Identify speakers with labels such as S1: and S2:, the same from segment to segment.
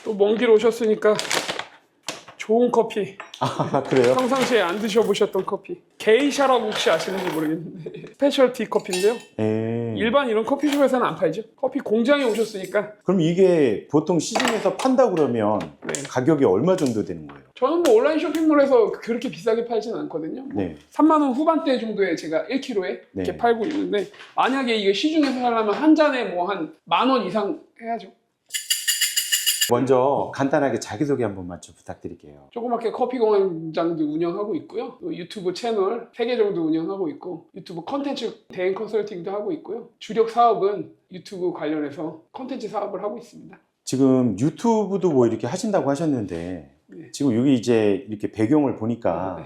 S1: 또 먼 길 오셨으니까 좋은 커피.
S2: 아, 그래요?
S1: 평상시에 안 드셔보셨던 커피. 게이샤라고 혹시 아시는지 모르겠는데 스페셜티 커피인데요. 일반 이런 커피숍에서는 안 팔죠. 커피 공장에 오셨으니까.
S2: 그럼 이게 보통 시중에서 판다 그러면
S1: 네.
S2: 가격이 얼마 정도 되는 거예요?
S1: 저는 뭐 온라인 쇼핑몰에서 그렇게 비싸게 팔지는 않거든요.
S2: 네.
S1: 3만 원 후반대 정도에 제가 1kg에 이렇게 팔고 있는데, 만약에 이게 시중에서 하려면 한 잔에 뭐 한 10,000원 이상 해야죠.
S2: 먼저 간단하게 자기소개 한 번만 좀 부탁드릴게요.
S1: 조그맣게 커피 공장도 운영하고 있고요. 또 유튜브 채널 3개 정도 운영하고 있고, 유튜브 컨텐츠 대행 컨설팅도 하고 있고요. 주력 사업은 유튜브 관련해서 컨텐츠 사업을 하고 있습니다.
S2: 지금 유튜브도 뭐 이렇게 하신다고 하셨는데
S1: 네.
S2: 지금 여기 이제 이렇게 배경을 보니까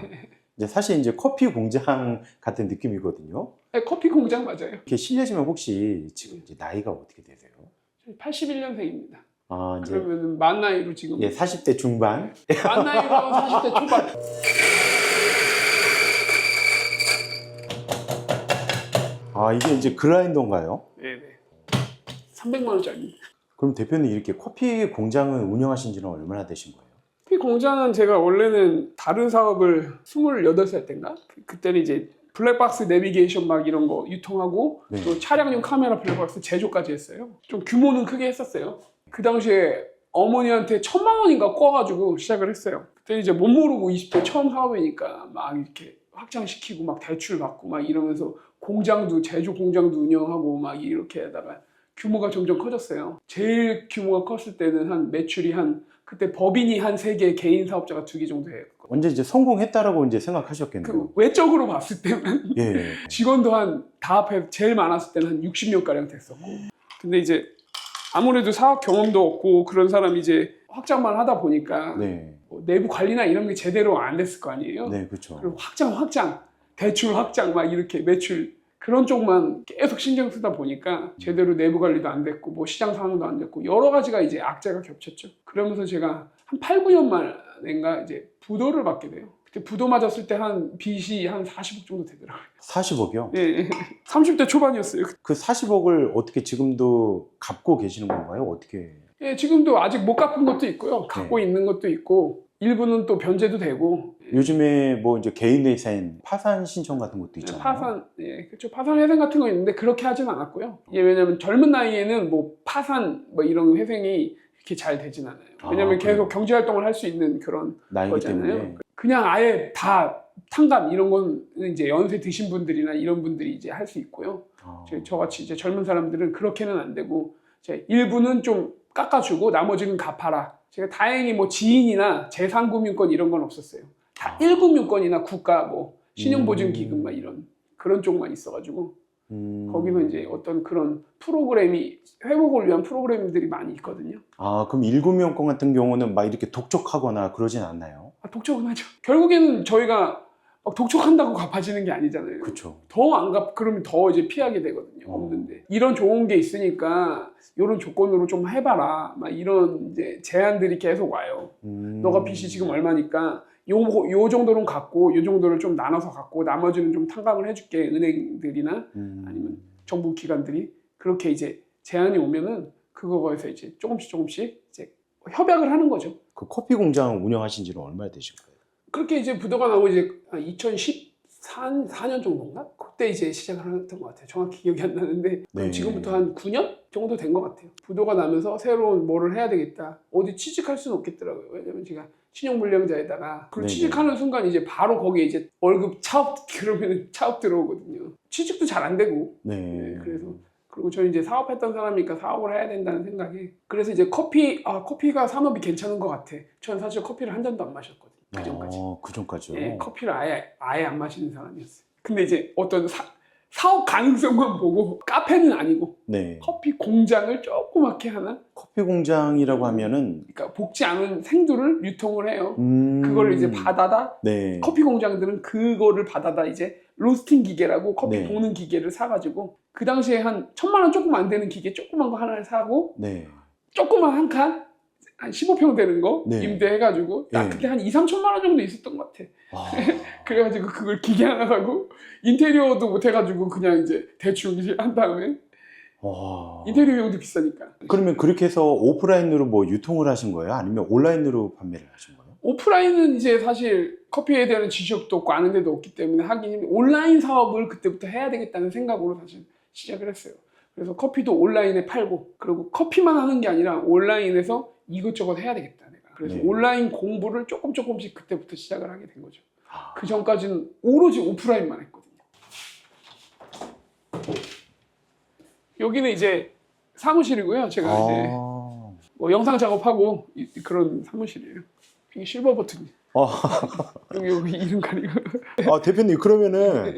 S2: 이제 사실 이제 커피 공장 같은 느낌이거든요.
S1: 네, 커피 공장 맞아요.
S2: 이렇게 실례지만 혹시 지금 이제 나이가 어떻게 되세요?
S1: 81년생입니다.
S2: 아, 이제
S1: 그러면 만 나이로 지금
S2: 예, 40대 중반.
S1: 만 나이로 40대 초반.
S2: 아, 이게 이제 그라인더인가요?
S1: 네네. 300만 원짜리.
S2: 그럼 대표님 이렇게 커피 공장을 운영하신 지는 얼마나 되신 거예요?
S1: 커피 공장은 제가 원래는 다른 사업을 28살 때인가? 그때는 이제 블랙박스 내비게이션 막 이런 거 유통하고,
S2: 네.
S1: 또 차량용 카메라 블랙박스 제조까지 했어요. 좀 규모는 크게 했었어요. 그 당시에 어머니한테 1,000만 원인가 꿔가지고 시작을 했어요. 그때 이제 못 모르고 20대 처음 사업이니까 막 이렇게 확장시키고 막 대출 받고 막 이러면서 공장도, 제조 공장도 운영하고 막 이렇게 하다가 규모가 점점 커졌어요. 제일 규모가 컸을 때는 한 매출이 그때 법인이 한 3개, 개인 사업자가 2개 정도 해요.
S2: 언제 이제 성공했다라고 이제 생각하셨겠네요.
S1: 그 외적으로 봤을 때는
S2: 예.
S1: 직원도 다 합해 제일 많았을 때는 한 60명가량 됐었고, 근데 이제 아무래도 사업 경험도 없고 그런 사람이 이제 확장만 하다 보니까
S2: 네.
S1: 뭐 내부 관리나 이런 게 제대로 안 됐을 거 아니에요.
S2: 네, 그렇죠.
S1: 그리고 확장, 대출 확장 막 이렇게 매출 그런 쪽만 계속 신경 쓰다 보니까 제대로 내부 관리도 안 됐고 뭐 시장 상황도 안 됐고 여러 가지가 이제 악재가 겹쳤죠. 그러면서 제가 한 8, 9년 만인가 이제 부도를 받게 돼요. 그때 부도 맞았을 때 한 빚이 한 40억 정도 되더라고요.
S2: 40억이요?
S1: 예, 30대 초반이었어요.
S2: 그 40억을 어떻게 지금도 갚고 계시는 건가요? 어떻게?
S1: 예, 지금도 아직 못 갚은 것도 있고요. 갖고
S2: 네.
S1: 있는 것도 있고, 일부는 또 변제도 되고.
S2: 요즘에 뭐 이제 개인 회사인 파산 신청 같은 것도 있잖아요.
S1: 파산, 예, 그렇죠. 파산 회생 같은 거 있는데 그렇게 하진 않았고요. 예, 왜냐면 젊은 나이에는 뭐 파산 뭐 이런 회생이 이렇게 잘 되진 않아요. 왜냐면 계속 경제 활동을 할 수 있는 그런
S2: 나이기
S1: 거잖아요.
S2: 때문에.
S1: 그냥 아예 다 탕감 이런 건 이제 연세 드신 분들이나 이런 분들이 이제 할 수 있고요. 저같이 이제 젊은 사람들은 그렇게는 안 되고, 이제 일부는 좀 깎아주고 나머지는 갚아라. 제가 다행히 뭐 지인이나 재산금융권 이런 건 없었어요. 다 1금융권이나 국가 뭐 신용보증기금 막 그런 쪽만 있어가지고 거기서 이제 어떤 그런 프로그램이 회복을 위한 프로그램들이 많이 있거든요.
S2: 아, 그럼 1금융권 같은 경우는 막 이렇게 독촉하거나 그러진 않나요?
S1: 독촉은 하죠. 결국에는 저희가 막 독촉한다고 갚아지는 게 아니잖아요.
S2: 그렇죠.
S1: 더 안 그러면 더 이제 피하게 되거든요. 없는데 이런 좋은 게 있으니까 이런 조건으로 좀 해봐라. 막 이런 이제 제안들이 계속 와요. 너가 빚이 지금 얼마니까 요 정도는 갖고 요 정도를 좀 나눠서 갖고 나머지는 좀 탕감을 해줄게. 은행들이나 아니면 정부 기관들이 그렇게 이제 제안이 오면은 그거에서 이제 조금씩 이제 협약을 하는 거죠.
S2: 그 커피 공장 운영하신 지는 얼마나 되신 거예요?
S1: 그렇게 이제 부도가 나고 이제 2014년 정도인가? 그때 이제 시작을 했던 것 같아요. 정확히 기억이 안 나는데
S2: 네.
S1: 지금부터 한 9년 정도 된 것 같아요. 부도가 나면서 새로운 뭐를 해야 되겠다. 어디 취직할 수는 없겠더라고요. 왜냐면 제가 신용불량자에다가 그리고
S2: 네네.
S1: 취직하는 순간 이제 바로 거기에 이제 월급 그러면 차업 들어오거든요. 취직도 잘 안 되고.
S2: 네.
S1: 그래서 그리고 저는 이제 사업했던 사람이니까 사업을 해야 된다는 생각에, 그래서 이제 커피가 산업이 괜찮은 것 같아. 저는 사실 커피를 한 잔도 안 마셨거든요. 그 전까지.
S2: 그 전까지요?
S1: 예, 커피를 아예 안 마시는 사람이었어요. 근데 이제 어떤 사업 가능성만 보고, 카페는 아니고
S2: 네.
S1: 커피 공장을 조그맣게 하나?
S2: 커피 공장이라고 하면은
S1: 그러니까 볶지 않은 생두를 유통을 해요. 그걸 이제
S2: 네.
S1: 커피 공장들은 그거를 받아다 이제 로스팅 기계라고 커피
S2: 네.
S1: 볶는 기계를 사가지고, 그 당시에 한 1,000만 원 조금 안 되는 기계 조그만 거 하나를 사고,
S2: 네.
S1: 조그만 한 칸? 한 15평 되는 거
S2: 네.
S1: 임대해가지고 딱
S2: 네.
S1: 그때 한 2, 3천만 원 정도 있었던 것 같아.
S2: 아,
S1: 그래가지고 그걸 기계 하나 사고 인테리어도 못 해가지고 그냥 이제 대충 이제 한 다음에 인테리어 비용도 비싸니까.
S2: 그러면 그렇게 해서 오프라인으로 뭐 유통을 하신 거예요? 아니면 온라인으로 판매를 하신 거예요?
S1: 오프라인은 이제 사실 커피에 대한 지식도 없고 아는 데도 없기 때문에 하긴 온라인 사업을 그때부터 해야 되겠다는 생각으로 사실 시작을 했어요. 그래서 커피도 온라인에 팔고, 그리고 커피만 하는 게 아니라 온라인에서 이것저것 해야 되겠다 내가. 그래서
S2: 네.
S1: 온라인 공부를 조금씩 그때부터 시작을 하게 된 거죠. 그 전까지는 오로지 오프라인만 했거든요. 여기는 이제 사무실이고요. 제가 이제 뭐 영상 작업하고 그런 사무실이에요. 이게 실버 버튼이. 여기 이름 가리고.
S2: 대표님 그러면은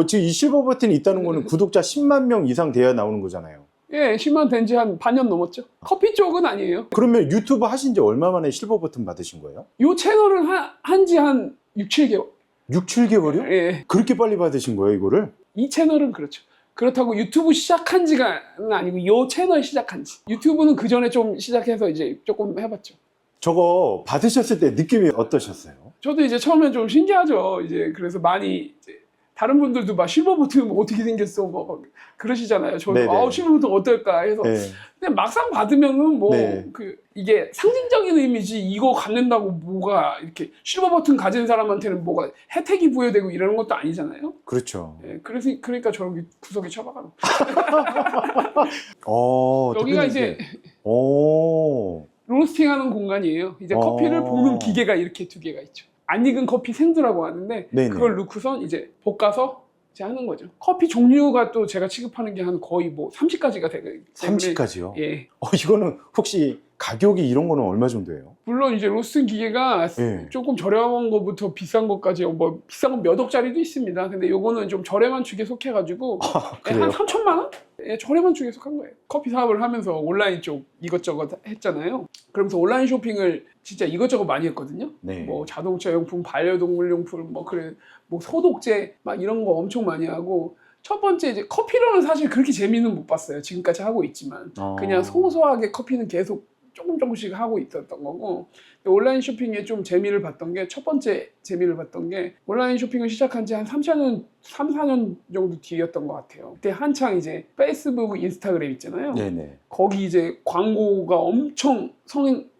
S2: 지금 이 실버 버튼이 있다는 거는 구독자 10만 명 이상 돼야 나오는 거잖아요.
S1: 예, 10만 된 지 한 반년 넘었죠. 커피 쪽은 아니에요.
S2: 그러면 유튜브 하신 지 얼마 만에 실버 버튼 받으신 거예요?
S1: 이 채널은 한 지 한 6, 7개월.
S2: 6, 7개월이요?
S1: 예.
S2: 그렇게 빨리 받으신 거예요, 이거를?
S1: 이 채널은 그렇죠. 그렇다고 유튜브 시작한 지가 아니고 이 채널 시작한 지. 유튜브는 그 전에 좀 시작해서 이제 조금 해봤죠.
S2: 저거 받으셨을 때 느낌이 어떠셨어요?
S1: 저도 이제 처음엔 좀 신기하죠. 이제 그래서 많이 이제 다른 분들도 막 실버 버튼 어떻게 생겼어 뭐 그러시잖아요. 저도 실버 버튼 어떨까 해서.
S2: 네.
S1: 근데 막상 받으면은 뭐
S2: 네.
S1: 이게 상징적인 의미지 이거 갖는다고 뭐가 이렇게 실버 버튼 가진 사람한테는 뭐가 혜택이 부여되고 이러는 것도 아니잖아요.
S2: 그렇죠.
S1: 예, 그러니까 저런 구석에 처박아놓고. 여기가 이제 로스팅하는 공간이에요. 이제 커피를 볶는 기계가 이렇게 두 개가 있죠. 안 익은 커피 생두라고 하는데
S2: 네네.
S1: 그걸 넣고선 이제 볶아서 이제 하는 거죠. 커피 종류가 또 제가 취급하는 게 한 거의 뭐 30가지가 되기 때문에
S2: 30가지요?
S1: 예.
S2: 이거는 혹시 가격이 이런 거는 얼마 정도예요?
S1: 물론 이제 로스팅 기계가
S2: 예.
S1: 조금 저렴한 것부터 비싼 것까지 뭐 비싼 건 몇 억짜리도 있습니다. 근데 요거는 좀 저렴한 축에 속해가지고
S2: 그래요?
S1: 한 3천만 원? 예, 저렴한 축에 속한 거예요. 커피 사업을 하면서 온라인 쪽 이것저것 했잖아요. 그러면서 온라인 쇼핑을 진짜 이것저것 많이 했거든요.
S2: 네.
S1: 뭐 자동차 용품, 반려동물 용품, 뭐 소독제 막 이런 거 엄청 많이 하고. 첫 번째 이제 커피로는 사실 그렇게 재미는 못 봤어요. 지금까지 하고 있지만 그냥 소소하게 커피는 계속 조금씩 하고 있었던 거고, 온라인 쇼핑에 좀 재미를 봤던 게, 첫 번째 재미를 봤던 게 온라인 쇼핑을 시작한 지 한 3, 4년 정도 뒤였던 것 같아요. 그때 한창 이제 페이스북, 인스타그램 있잖아요.
S2: 네네.
S1: 거기 이제 광고가 엄청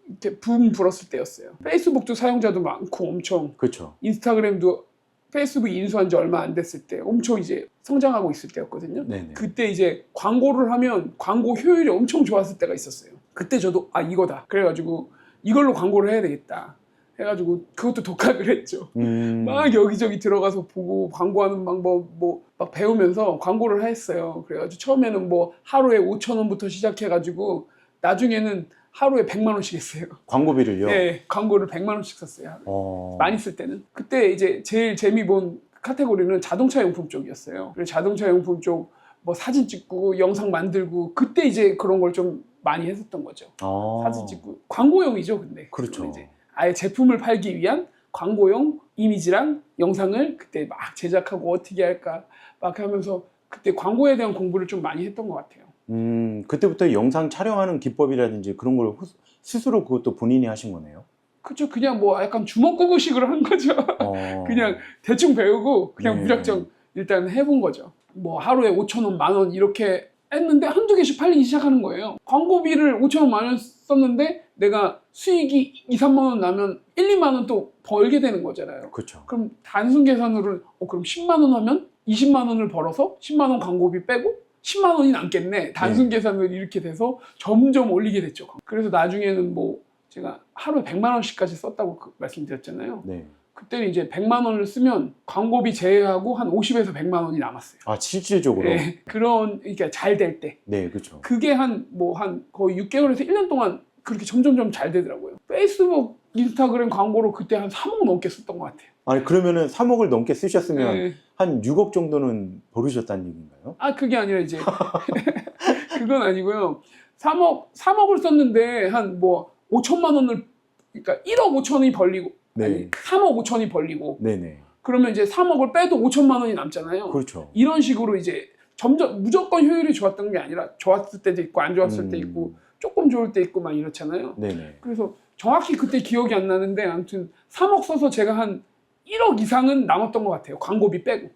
S1: 이렇게 붐 불었을 때였어요. 페이스북도 사용자도 많고 엄청,
S2: 그렇죠.
S1: 인스타그램도 페이스북 인수한 지 얼마 안 됐을 때 엄청 이제 성장하고 있을 때였거든요.
S2: 네네.
S1: 그때 이제 광고를 하면 광고 효율이 엄청 좋았을 때가 있었어요. 그때 저도 이거다. 그래가지고 이걸로 광고를 해야 되겠다. 해가지고 그것도 독학을 했죠. 막 여기저기 들어가서 보고 광고하는 방법 막 배우면서 광고를 했어요. 그래가지고 처음에는 뭐 하루에 5,000원부터 시작해가지고 나중에는 하루에 100만 원씩 했어요.
S2: 광고비를요?
S1: 네, 광고를 100만 원씩 썼어요. 많이 쓸 때는. 그때 이제 제일 재미 본 카테고리는 자동차 용품 쪽이었어요. 그래서 자동차 용품 쪽 뭐 사진 찍고 영상 만들고, 그때 이제 그런 걸 좀 많이 했었던 거죠. 사진 찍고 광고용이죠, 근데.
S2: 그렇죠.
S1: 이제 아예 제품을 팔기 위한 광고용 이미지랑 영상을 그때 막 제작하고 어떻게 할까 막 하면서 그때 광고에 대한 공부를 좀 많이 했던 것 같아요.
S2: 그때부터 영상 촬영하는 기법이라든지 그런 걸 스스로 그것도 본인이 하신 거네요?
S1: 그렇죠. 그냥 뭐 약간 주먹구구식으로 한 거죠. 그냥 대충 배우고 그냥 무작정 일단 해본 거죠. 뭐 하루에 5,000원, 10,000원 이렇게 했는데 한두 개씩 팔리기 시작하는 거예요. 광고비를 5,000원, 10,000원 썼는데 내가 수익이 2, 3만 원 나면 1, 2만 원 또 벌게 되는 거잖아요.
S2: 그렇죠.
S1: 그럼 단순 계산으로 그럼 10만 원 하면 20만 원을 벌어서 10만 원 광고비 빼고 10만 원이 남겠네. 단순 계산으로 이렇게 돼서 점점 올리게 됐죠. 그래서 나중에는 뭐 제가 하루에 100만 원씩까지 썼다고 말씀드렸잖아요.
S2: 네.
S1: 그때는 이제 100만 원을 쓰면 광고비 제외하고 한 50에서 100만 원이 남았어요.
S2: 실질적으로?
S1: 네, 그러니까 잘 될 때.
S2: 네, 그렇죠.
S1: 그게 한 거의 6개월에서 1년 동안 그렇게 점점 잘 되더라고요. 페이스북, 인스타그램 광고로 그때 한 3억 넘게 썼던 것 같아요.
S2: 아니, 그러면은 3억을 넘게 쓰셨으면 한 6억 정도는 벌으셨다는 얘기인가요?
S1: 그게 아니라 이제 그건 아니고요. 3억을 썼는데 한 뭐 5천만 원을, 그러니까 1억 5천이 벌리고, 아니 3억 5천이 벌리고,
S2: 네네.
S1: 그러면 이제 3억을 빼도 5천만 원이 남잖아요.
S2: 그렇죠.
S1: 이런 식으로 이제 점점 무조건 효율이 좋았던 게 아니라 좋았을 때도 있고 안 좋았을 때 있고 조금 좋을 때 있고 막 이렇잖아요.
S2: 네네.
S1: 그래서 정확히 그때 기억이 안 나는데 아무튼 3억 써서 제가 한 1억 이상은 남았던 것 같아요. 광고비 빼고.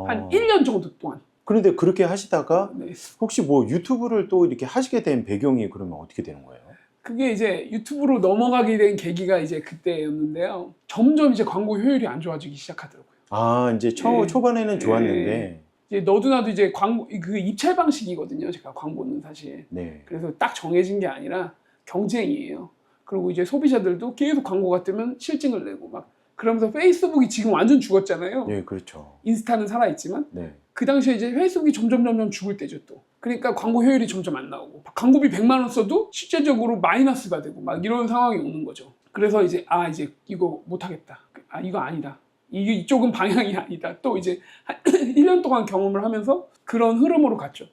S1: 한 1년 정도 동안.
S2: 그런데 그렇게 하시다가
S1: 네.
S2: 혹시 뭐 유튜브를 또 이렇게 하시게 된 배경이 그러면 어떻게 되는 거예요?
S1: 그게 이제 유튜브로 넘어가게 된 계기가 이제 그때였는데요. 점점 이제 광고 효율이 안 좋아지기 시작하더라고요.
S2: 아, 이제
S1: 예.
S2: 초반에는 좋았는데.
S1: 이제 너도나도 이제 광고 그 입찰 방식이거든요. 제가 광고는 사실.
S2: 네.
S1: 그래서 딱 정해진 게 아니라 경쟁이에요. 그리고 이제 소비자들도 계속 광고가 뜨면 실증을 내고 막 그러면서 페이스북이 지금 완전 죽었잖아요.
S2: 네, 그렇죠.
S1: 인스타는 살아있지만
S2: 네.
S1: 그 당시에 이제 페이스북이 점점 죽을 때죠 또. 그러니까 광고 효율이 점점 안 나오고 광고비 100만 원 써도 실제적으로 마이너스가 되고 막 이런 상황이 오는 거죠. 그래서 이제 이제 이거 못하겠다. 이거 아니다. 이쪽은 방향이 아니다. 또 이제 한 1년 동안 경험을 하면서 그런 흐름으로 갔죠.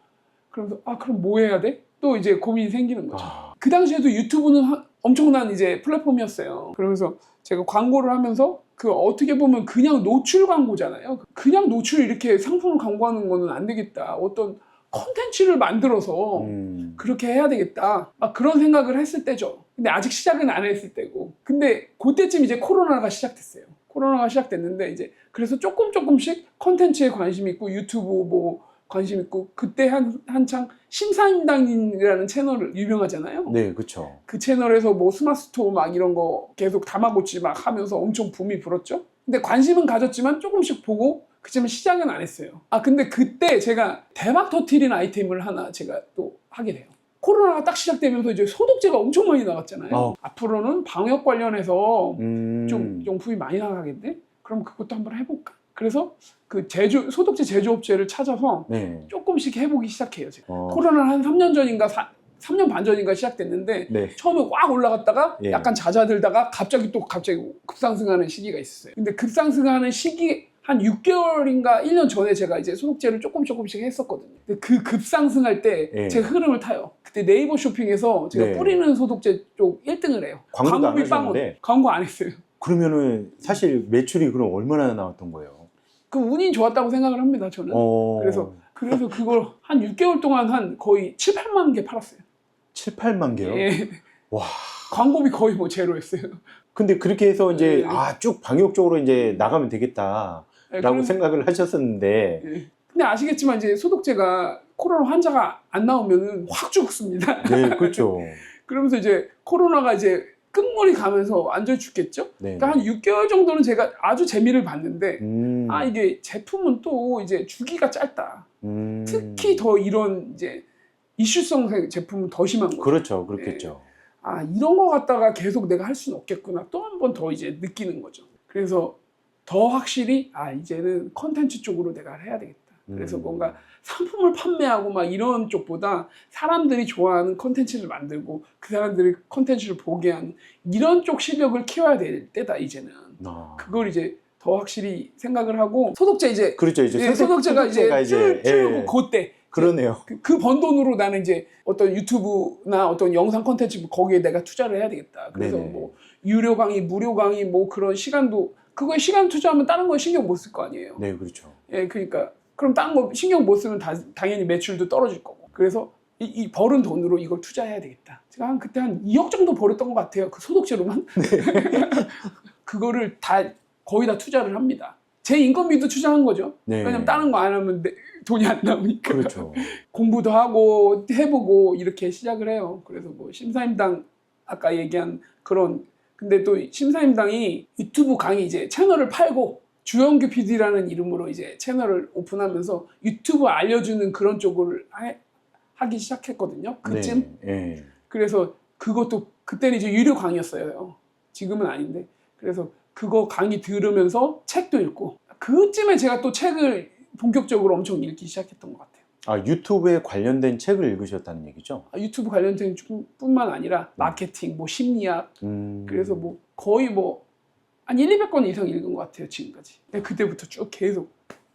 S1: 그러면서 그럼 뭐 해야 돼? 또 이제 고민이 생기는 거죠. 그 당시에도 유튜브는 엄청난 이제 플랫폼이었어요. 그러면서 제가 광고를 하면서 그 어떻게 보면 그냥 노출 광고잖아요. 그냥 노출 이렇게 상품을 광고하는 거는 안 되겠다. 어떤 콘텐츠를 만들어서 그렇게 해야 되겠다. 막 그런 생각을 했을 때죠. 근데 아직 시작은 안 했을 때고. 근데 그때쯤 이제 코로나가 시작됐어요. 코로나가 시작됐는데 이제 그래서 조금씩 콘텐츠에 관심 있고 유튜브 뭐 관심 있고 그때 한창 심사임당이라는 채널을 유명하잖아요.
S2: 네, 그렇죠.
S1: 그 채널에서 뭐 스마트스토어 막 이런 거 계속 다마고치 막 하면서 엄청 붐이 불었죠. 근데 관심은 가졌지만 조금씩 보고 그치만 시작은 안 했어요. 근데 그때 제가 대박 터트린 아이템을 하나 제가 또 하게 돼요. 코로나가 딱 시작되면서 이제 소독제가 엄청 많이 나갔잖아요. 앞으로는 방역 관련해서 좀 용품이 많이 나가겠네? 그럼 그것도 한번 해볼까? 그래서 그 소독제 제조업체를 찾아서
S2: 네.
S1: 조금씩 해보기 시작해요. 제가. 코로나는 한 3년 전인가 3년 반 전인가 시작됐는데
S2: 네.
S1: 처음에 꽉 올라갔다가
S2: 예.
S1: 약간 잦아들다가 갑자기 급상승하는 시기가 있었어요. 근데 급상승하는 시기 한 6개월인가 1년 전에 제가 이제 소독제를 조금씩 했었거든요. 근데 그 급상승할 때
S2: 예.
S1: 제가 흐름을 타요. 그때 네이버 쇼핑에서 제가
S2: 네.
S1: 뿌리는 소독제 쪽 1등을 해요.
S2: 광고도 안
S1: 광고비 빵원.
S2: 하셨는데?
S1: 광고 안 했어요.
S2: 그러면은 사실 매출이 그럼 얼마나 나왔던 거예요?
S1: 그 운이 좋았다고 생각을 합니다, 저는. 그래서 그걸 한 6개월 동안 한 거의 7, 8만 개 팔았어요.
S2: 7, 8만 개요?
S1: 예.
S2: 와.
S1: 광고비 거의 뭐 제로였어요.
S2: 근데 그렇게 해서 이제
S1: 예.
S2: 쭉 방역적으로 이제 나가면 되겠다라고
S1: 예,
S2: 생각을 하셨었는데.
S1: 예. 근데 아시겠지만 이제 소독제가 코로나 환자가 안 나오면은 확 죽습니다.
S2: 네, 그렇죠.
S1: 그러면서 이제 코로나가 이제 끝물이 가면서 완전히 죽겠죠?
S2: 네.
S1: 그러니까 한 6개월 정도는 제가 아주 재미를 봤는데 이게 제품은 또 이제 주기가 짧다. 특히 더 이런 이제 이슈성 제품은 더 심한 거죠.
S2: 그렇죠, 그렇겠죠.
S1: 이런 거 갖다가 계속 내가 할 수는 없겠구나. 또 한 번 더 이제 느끼는 거죠. 그래서 더 확실히 이제는 컨텐츠 쪽으로 내가 해야 되겠다. 그래서 뭔가 상품을 판매하고 막 이런 쪽보다 사람들이 좋아하는 컨텐츠를 만들고 그 사람들이 컨텐츠를 보게 하는 이런 쪽 실력을 키워야 될 때다 이제는. 그걸 이제 더 확실히 생각을 하고 소독제 이제
S2: 그렇죠, 이제
S1: 소독제가 이제 줄고
S2: 예.
S1: 그때
S2: 그러네요.
S1: 그 번 돈으로 나는 이제 어떤 유튜브나 어떤 영상 콘텐츠 거기에 내가 투자를 해야 되겠다. 그래서
S2: 네네.
S1: 뭐 유료 강의, 무료 강의 뭐 그런 시간도 그거에 시간 투자하면 다른 거 신경 못 쓸 거 아니에요.
S2: 네, 그렇죠.
S1: 예, 그러니까 그럼 다른 거 신경 못 쓰면 당연히 매출도 떨어질 거고. 그래서 이 벌은 돈으로 이걸 투자해야 되겠다. 제가 그때 한 2억 정도 벌었던 것 같아요. 그 소독제로만. 그거를 거의 다 투자를 합니다. 제 인건비도 투자한 거죠.
S2: 네.
S1: 왜냐면 다른 거 안 하면 돈이 안 나오니까.
S2: 그렇죠.
S1: 공부도 하고 해보고 이렇게 시작을 해요. 그래서 뭐 심사임당 아까 얘기한 그런 근데 또 심사임당이 유튜브 강의 이제 채널을 팔고 주영규 PD라는 이름으로 이제 채널을 오픈하면서 유튜브 알려주는 그런 쪽을 하기 시작했거든요. 그쯤.
S2: 네.
S1: 그래서 그것도 그때는 이제 유료 강의였어요. 지금은 아닌데. 그래서 그거 강의 들으면서 책도 읽고 그쯤에 제가 또 책을 본격적으로 엄청 읽기 시작했던 것 같아요.
S2: 유튜브에 관련된 책을 읽으셨다는 얘기죠?
S1: 유튜브 관련된 뿐만 아니라 마케팅, 뭐 심리학 그래서 뭐 거의 뭐 한 200권 이상 읽은 것 같아요 지금까지. 그때부터 쭉 계속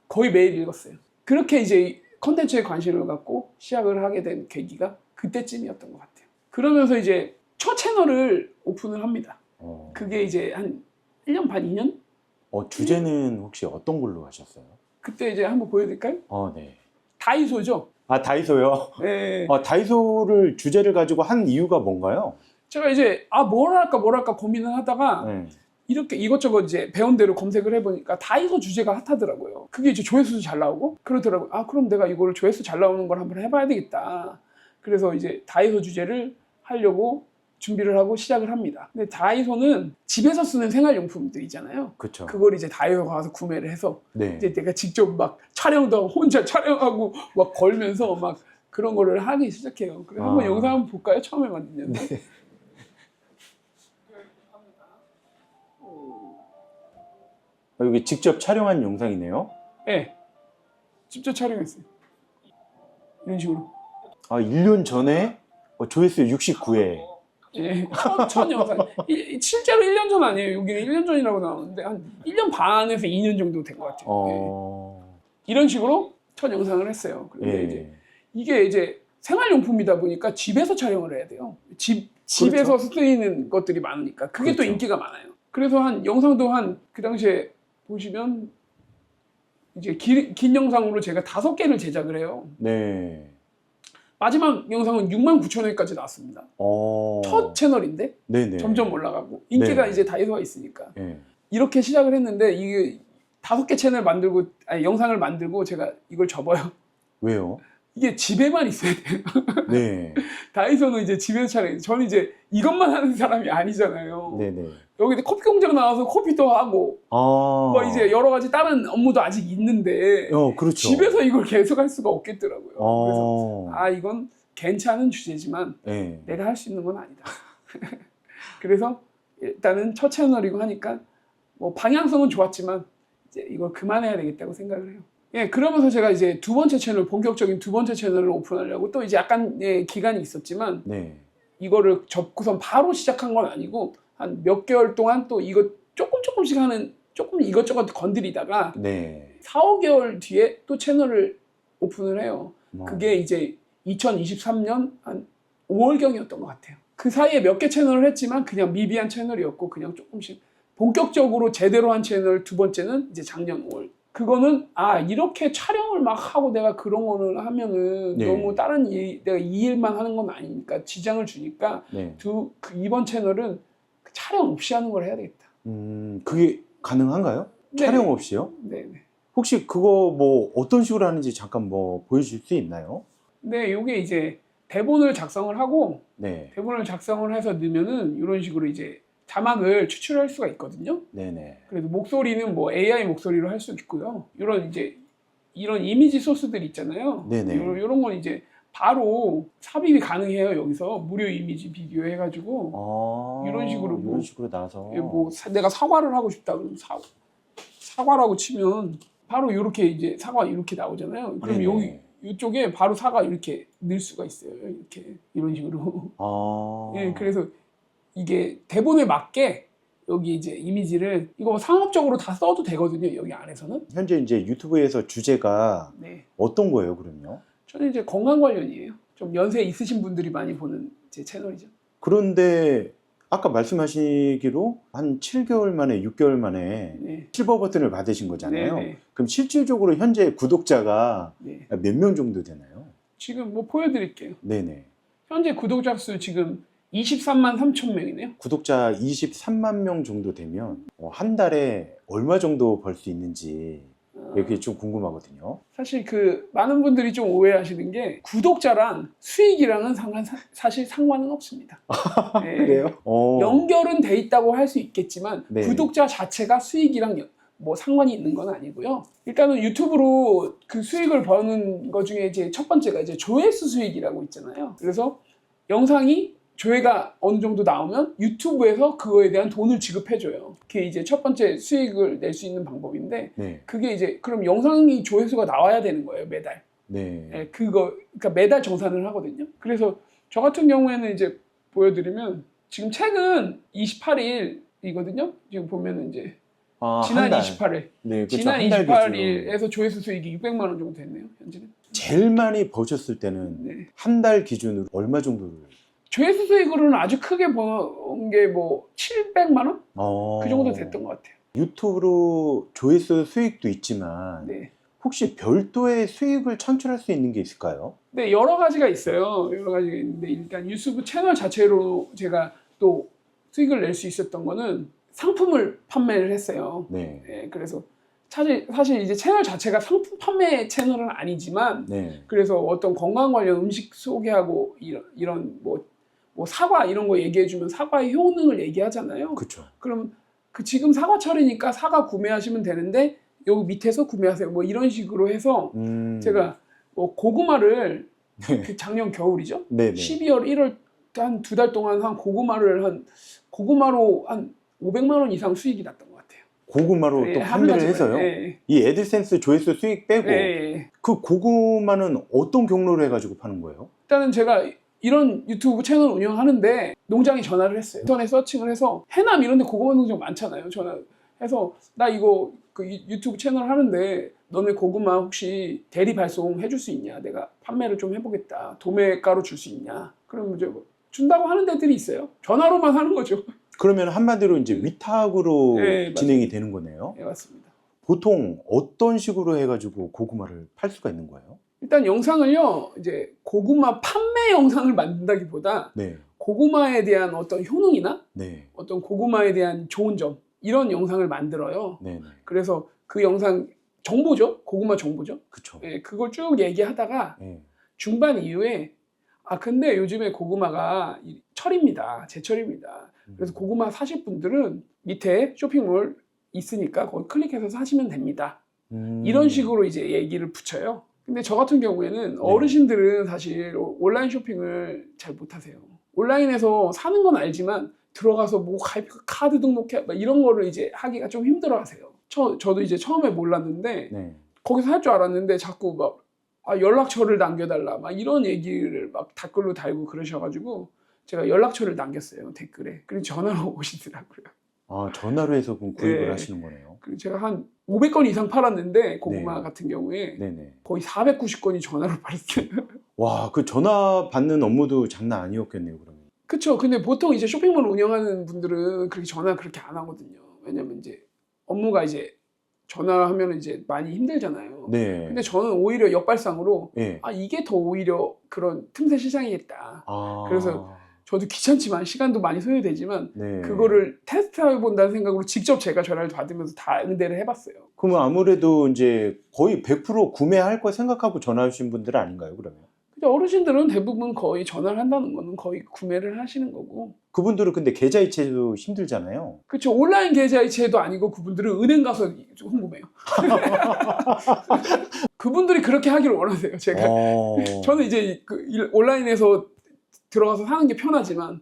S1: 거의 매일 읽었어요. 그렇게 이제 컨텐츠에 관심을 갖고 시작을 하게 된 계기가 그때쯤이었던 것 같아요. 그러면서 이제 첫 채널을 오픈을 합니다. 그게 이제 한 1년 반, 2년?
S2: 주제는 혹시 어떤 걸로 하셨어요?
S1: 그때 이제 한번 보여드릴까요?
S2: 네.
S1: 다이소죠.
S2: 다이소요?
S1: 네.
S2: 다이소를 주제를 가지고 한 이유가 뭔가요?
S1: 제가 이제 뭘 할까 고민을 하다가
S2: 네.
S1: 이렇게 이것저것 이제 배운 대로 검색을 해보니까 다이소 주제가 핫하더라고요. 그게 이제 조회수도 잘 나오고 그러더라고요. 아, 그럼 내가 이걸 조회수 잘 나오는 걸 한번 해봐야 되겠다. 그래서 이제 다이소 주제를 하려고 준비를 하고 시작을 합니다. 근데 다이소는 집에서 쓰는 생활용품들이잖아요.
S2: 그렇죠.
S1: 그걸 이제 다이소 가서 구매를 해서
S2: 네.
S1: 이제 내가 직접 막 촬영도 혼자 촬영하고 막 걸면서 막 그런 거를 하기 시작해요. 그래서 한번 영상 한번 볼까요? 처음에 만든 영상.
S2: 네. 여기 직접 촬영한 영상이네요.
S1: 네. 직접 촬영했어요. 이런 식으로.
S2: 아, 1년 전에 조회수 69회.
S1: 예, 첫 영상. 실제로 1년 전 아니에요. 여기는 1년 전이라고 나오는데 한 1년 반에서 2년 정도 된 것 같아요. 예. 이런 식으로 첫 영상을 했어요. 그런데
S2: 예.
S1: 이제 이게 이제 생활용품이다 보니까 집에서 촬영을 해야 돼요. 집에서 쓰이는 것들이 많으니까 그게 또
S2: 그렇죠.
S1: 인기가 많아요. 그래서 한 영상도 한 그 당시에 보시면 이제 긴 영상으로 제가 5개를 제작을 해요.
S2: 네.
S1: 마지막 영상은 69,000회까지 나왔습니다. 첫 채널인데
S2: 네네.
S1: 점점 올라가고 인기가
S2: 네.
S1: 이제 다이소가 있으니까
S2: 네.
S1: 이렇게 시작을 했는데 이게 5개 채널 만들고 영상을 만들고 제가 이걸 접어요.
S2: 왜요?
S1: 이게 집에만 있어야 돼요.
S2: 네.
S1: 다이소는 이제 집에서 촬영해요. 저는 이제 이것만 하는 사람이 아니잖아요.
S2: 네네.
S1: 여기 커피 공장 나와서 커피도 하고 뭐 이제 여러 가지 다른 업무도 아직 있는데
S2: 그렇죠.
S1: 집에서 이걸 계속 할 수가 없겠더라고요. 그래서 이건 괜찮은 주제지만
S2: 네.
S1: 내가 할 수 있는 건 아니다. 그래서 일단은 첫 채널이고 하니까 뭐 방향성은 좋았지만 이제 이걸 그만해야 되겠다고 생각을 해요. 예, 그러면서 제가 이제 본격적인 두 번째 채널을 오픈하려고 또 이제 약간의 기간이 있었지만
S2: 네.
S1: 이거를 접고선 바로 시작한 건 아니고 한 몇 개월 동안 또 이거 조금씩 하는 조금 이것저것 건드리다가
S2: 네.
S1: 4, 5개월 뒤에 또 채널을 오픈을 해요. 그게 이제 2023년 한 5월경이었던 것 같아요. 그 사이에 몇 개 채널을 했지만 그냥 미비한 채널이었고 그냥 조금씩 본격적으로 제대로 한 채널 두 번째는 이제 작년 5월. 그거는 이렇게 촬영을 막 하고 내가 그런 거를 하면은
S2: 네.
S1: 너무 다른 일, 내가 이 일만 하는 건 아니니까 지장을 주니까
S2: 네.
S1: 이번 채널은 촬영 없이 하는 걸 해야 되겠다.
S2: 그게 가능한가요?
S1: 네.
S2: 촬영 없이요?
S1: 네.
S2: 혹시 그거 뭐 어떤 식으로 하는지 잠깐 뭐 보여줄 수 있나요?
S1: 네, 이게 이제 대본을 작성을 하고
S2: 네.
S1: 대본을 작성을 해서 넣으면은 이런 식으로 이제 자막을 추출할 수가 있거든요.
S2: 네네.
S1: 그래도 목소리는 뭐 AI 목소리로 할 수 있고요. 이런 이미지 소스들 있잖아요.
S2: 네네.
S1: 이런 건 이제 바로 삽입이 가능해요. 여기서 무료 이미지 비디오 해가지고 이런 식으로
S2: 나와서
S1: 내가 사과를 하고 싶다 그러면 사과라고 치면 바로 이렇게 이제 사과 이렇게 나오잖아요. 그럼
S2: 네네.
S1: 여기 이쪽에 바로 사과 이렇게 넣을 수가 있어요. 이렇게 이런 식으로. 예, 그래서 이게 대본에 맞게 여기 이제 이미지를 이거 상업적으로 다 써도 되거든요. 여기 안에서는.
S2: 현재 이제 유튜브에서 주제가
S1: 네.
S2: 어떤 거예요, 그럼요?
S1: 저는 이제 건강 관련이에요. 좀 연세 있으신 분들이 많이 보는 제 채널이죠.
S2: 그런데 아까 말씀하시기로 한 7개월 만에 6개월 만에
S1: 네.
S2: 실버 버튼을 받으신 거잖아요.
S1: 네.
S2: 그럼 실질적으로 현재 구독자가
S1: 네.
S2: 몇 명 정도 되나요?
S1: 지금 뭐 보여드릴게요.
S2: 네네.
S1: 현재 구독자 수 지금 23만 3천 명이네요.
S2: 구독자 23만 명 정도 되면 한 달에 얼마 정도 벌 수 있는지 이렇게 좀 궁금하거든요.
S1: 사실 많은 분들이 좀 오해하시는 게 구독자랑 수익이랑은 사실 상관은 없습니다. 네.
S2: 그래요?
S1: 연결은 돼 있다고 할 수 있겠지만
S2: 네.
S1: 구독자 자체가 수익이랑 뭐 상관이 있는 건 아니고요. 일단은 유튜브로 그 수익을 버는 것 중에 이제 첫 번째가 이제 조회수 수익이라고 있잖아요. 그래서 영상이 조회가 어느 정도 나오면 유튜브에서 그거에 대한 돈을 지급해줘요. 그게 이제 첫 번째 수익을 낼 수 있는 방법인데
S2: 네.
S1: 그게 이제 그럼 영상이 조회수가 나와야 되는 거예요, 매달.
S2: 네.
S1: 네, 그러니까 매달 정산을 하거든요. 그래서 저 같은 경우에는 이제 보여드리면 지금 최근 28일이거든요. 지금 보면은 이제 지난
S2: 한 달.
S1: 28일.
S2: 네, 그렇죠.
S1: 지난
S2: 한 달 기준으로.
S1: 28일에서 조회수 수익이 600만 원 정도 됐네요, 현재는.
S2: 제일 많이 버셨을 때는
S1: 네.
S2: 한 달 기준으로 얼마 정도를?
S1: 조회수 수익으로는 아주 크게 번 게 뭐 700만 원? 그 정도 됐던 것 같아요.
S2: 유튜브로 조회수 수익도 있지만
S1: 네.
S2: 혹시 별도의 수익을 창출할 수 있는 게 있을까요?
S1: 네, 여러 가지가 있어요. 여러 가지가 있는데 일단 유튜브 채널 자체로 제가 또 수익을 낼 수 있었던 거는 상품을 판매를 했어요.
S2: 네.
S1: 예, 그래서 사실 이제 채널 자체가 상품 판매 채널은 아니지만
S2: 네.
S1: 그래서 어떤 건강 관련 음식 소개하고 이런 뭐 사과 이런 거 얘기해주면 사과의 효능을 얘기하잖아요.
S2: 그렇죠.
S1: 그럼 그 지금 사과철이니까 사과 구매하시면 되는데 여기 밑에서 구매하세요. 뭐 이런 식으로 해서 제가 뭐 고구마를
S2: 네.
S1: 그 작년 겨울이죠.
S2: 네네.
S1: 12월 1월 한 2달 동안 한 고구마로 한 500만 원 이상 수익이 났던 것 같아요.
S2: 고구마로
S1: 예,
S2: 또
S1: 한
S2: 판매를
S1: 가지만.
S2: 해서요.
S1: 예.
S2: 이 애드센스 조회수 수익 빼고
S1: 예.
S2: 그 고구마는 어떤 경로로 해가지고 파는 거예요?
S1: 일단은 제가 이런 유튜브 채널 운영하는데 농장에 전화를 했어요. 인터넷 서칭을 해서 해남 이런 데 고구마 농장 많잖아요. 전화해서 나 이거 그 유튜브 채널 하는데 너네 고구마 혹시 대리 발송 해줄 수 있냐? 내가 판매를 좀 해보겠다. 도매가로 줄 수 있냐? 그럼 이제 뭐 준다고 하는 데들이 있어요. 전화로만 하는 거죠.
S2: 그러면 한마디로 이제 위탁으로
S1: 네,
S2: 진행이 되는 거네요.
S1: 네, 맞습니다.
S2: 보통 어떤 식으로 해가지고 고구마를 팔 수가 있는 거예요?
S1: 일단 영상을요, 이제 고구마 판매 영상을 만든다기보다
S2: 네.
S1: 고구마에 대한 어떤 효능이나
S2: 네.
S1: 어떤 고구마에 대한 좋은 점 이런 영상을 만들어요.
S2: 네.
S1: 그래서 그 영상 정보죠, 고구마 정보죠.
S2: 그렇죠.
S1: 예, 그걸 쭉 얘기하다가
S2: 네.
S1: 중반 이후에 근데 요즘에 고구마가 철입니다, 제철입니다. 그래서 고구마 사실 분들은 밑에 쇼핑몰 있으니까 거기 클릭해서 사시면 됩니다. 이런 식으로 이제 얘기를 붙여요. 근데 저 같은 경우에는 어르신들은 사실 온라인 쇼핑을 잘 못하세요. 온라인에서 사는 건 알지만 들어가서 뭐 카드 등록해 막 이런 거를 이제 하기가 좀 힘들어하세요. 저도 이제 처음에 몰랐는데
S2: 네.
S1: 거기서 할 줄 알았는데 자꾸 막 연락처를 남겨달라 막 이런 얘기를 막 댓글로 달고 그러셔가지고 제가 연락처를 남겼어요, 댓글에. 그리고 전화로 오시더라고요.
S2: 전화로 해서 그럼 구입을
S1: 네.
S2: 하시는 거네요.
S1: 그리고 제가 한 500건 이상 팔았는데 고구마
S2: 네.
S1: 같은 경우에
S2: 네네.
S1: 거의 490건이 전화로 팔았어요.
S2: 와, 그 전화 받는 업무도 장난 아니었겠네요, 그러면.
S1: 그쵸. 근데 보통 이제 쇼핑몰 운영하는 분들은 그렇게 전화 그렇게 안 하거든요. 왜냐면 이제 업무가 이제 전화하면 이제 많이 힘들잖아요.
S2: 네.
S1: 근데 저는 오히려 역발상으로
S2: 네.
S1: 이게 더 오히려 그런 틈새 시장이겠다. 그래서 저도 귀찮지만 시간도 많이 소요되지만
S2: 네.
S1: 그거를 테스트해 본다는 생각으로 직접 제가 전화를 받으면서 다 응대를 해봤어요.
S2: 그러면 아무래도 이제 거의 100% 구매할 거 생각하고 전화하신 분들은 아닌가요, 그러면?
S1: 근데 어르신들은 대부분 거의 전화를 한다는 거는 거의 구매를 하시는 거고.
S2: 그분들은 근데 계좌 이체도 힘들잖아요.
S1: 그렇죠. 온라인 계좌이체도 아니고 그분들은 은행 가서 궁금해요. 그분들이 그렇게 하기를 원하세요. 제가 저는 이제 온라인에서 들어가서 사는 게 편하지만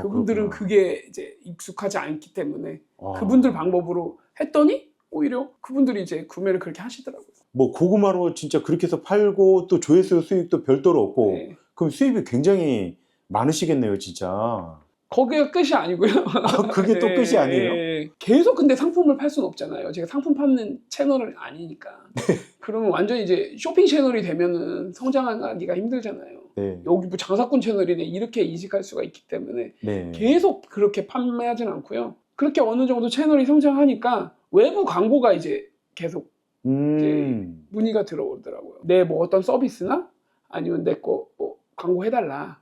S1: 그분들은
S2: 그렇구나.
S1: 그게 이제 익숙하지 않기 때문에 그분들 방법으로 했더니 오히려 그분들이 이제 구매를 그렇게 하시더라고요.
S2: 뭐 고구마로 진짜 그렇게 해서 팔고 또 조회수 수익도 별도로 얻고
S1: 네.
S2: 그럼 수입이 굉장히 많으시겠네요, 진짜.
S1: 거기가 끝이 아니고요.
S2: 그게 또 끝이 아니에요?
S1: 네. 계속 근데 상품을 팔 수는 없잖아요. 제가 상품 파는 채널은 아니니까. 그러면 완전히 이제 쇼핑 채널이 되면은 성장하기가 힘들잖아요.
S2: 네.
S1: 여기 뭐 장사꾼 채널이네 이렇게 인식할 수가 있기 때문에
S2: 네.
S1: 계속 그렇게 판매하진 않고요. 그렇게 어느 정도 채널이 성장하니까 외부 광고가 이제 계속 이제 문의가 들어오더라고요. 내 뭐 어떤 서비스나 아니면 내 거 뭐 광고 해달라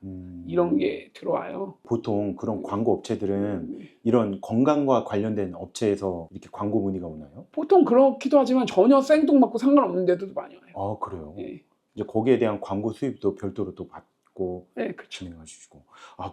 S1: 이런 게 들어와요.
S2: 보통 그런 광고 업체들은 이런 건강과 관련된 업체에서 이렇게 광고 문의가 오나요?
S1: 보통 그렇기도 하지만 전혀 생뚱맞고 상관없는 데도 많이 와요.
S2: 그래요?
S1: 네.
S2: 이제 거기에 대한 광고 수입도 별도로 또 받고
S1: 네, 그렇죠.
S2: 진행하시고.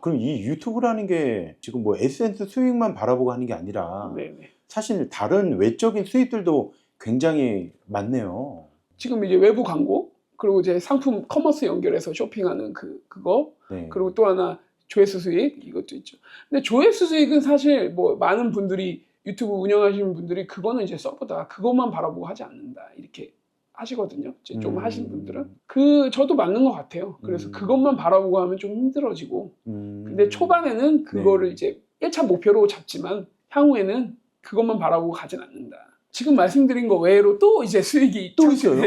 S2: 그럼 이 유튜브라는 게 지금 뭐 에센스 수익만 바라보고 하는 게 아니라
S1: 네.
S2: 사실 다른 외적인 수입들도 굉장히 많네요.
S1: 지금 이제 외부 광고 그리고 이제 상품 커머스 연결해서 쇼핑하는 그거
S2: 네.
S1: 그리고 또 하나 조회수 수익 이것도 있죠. 근데 조회수 수익은 사실 뭐 많은 분들이 유튜브 운영하시는 분들이 그거는 이제 서버다 그것만 바라보고 하지 않는다 이렇게 하시거든요. 이제 좀 하시는 분들은 저도 맞는 것 같아요. 그래서 그것만 바라보고 하면 좀 힘들어지고 근데 초반에는 그거를 이제 1차 목표로 잡지만 향후에는 그것만 바라보고 가진 않는다. 지금 말씀드린 거 외에로 또 이제 수익이
S2: 또 있어요?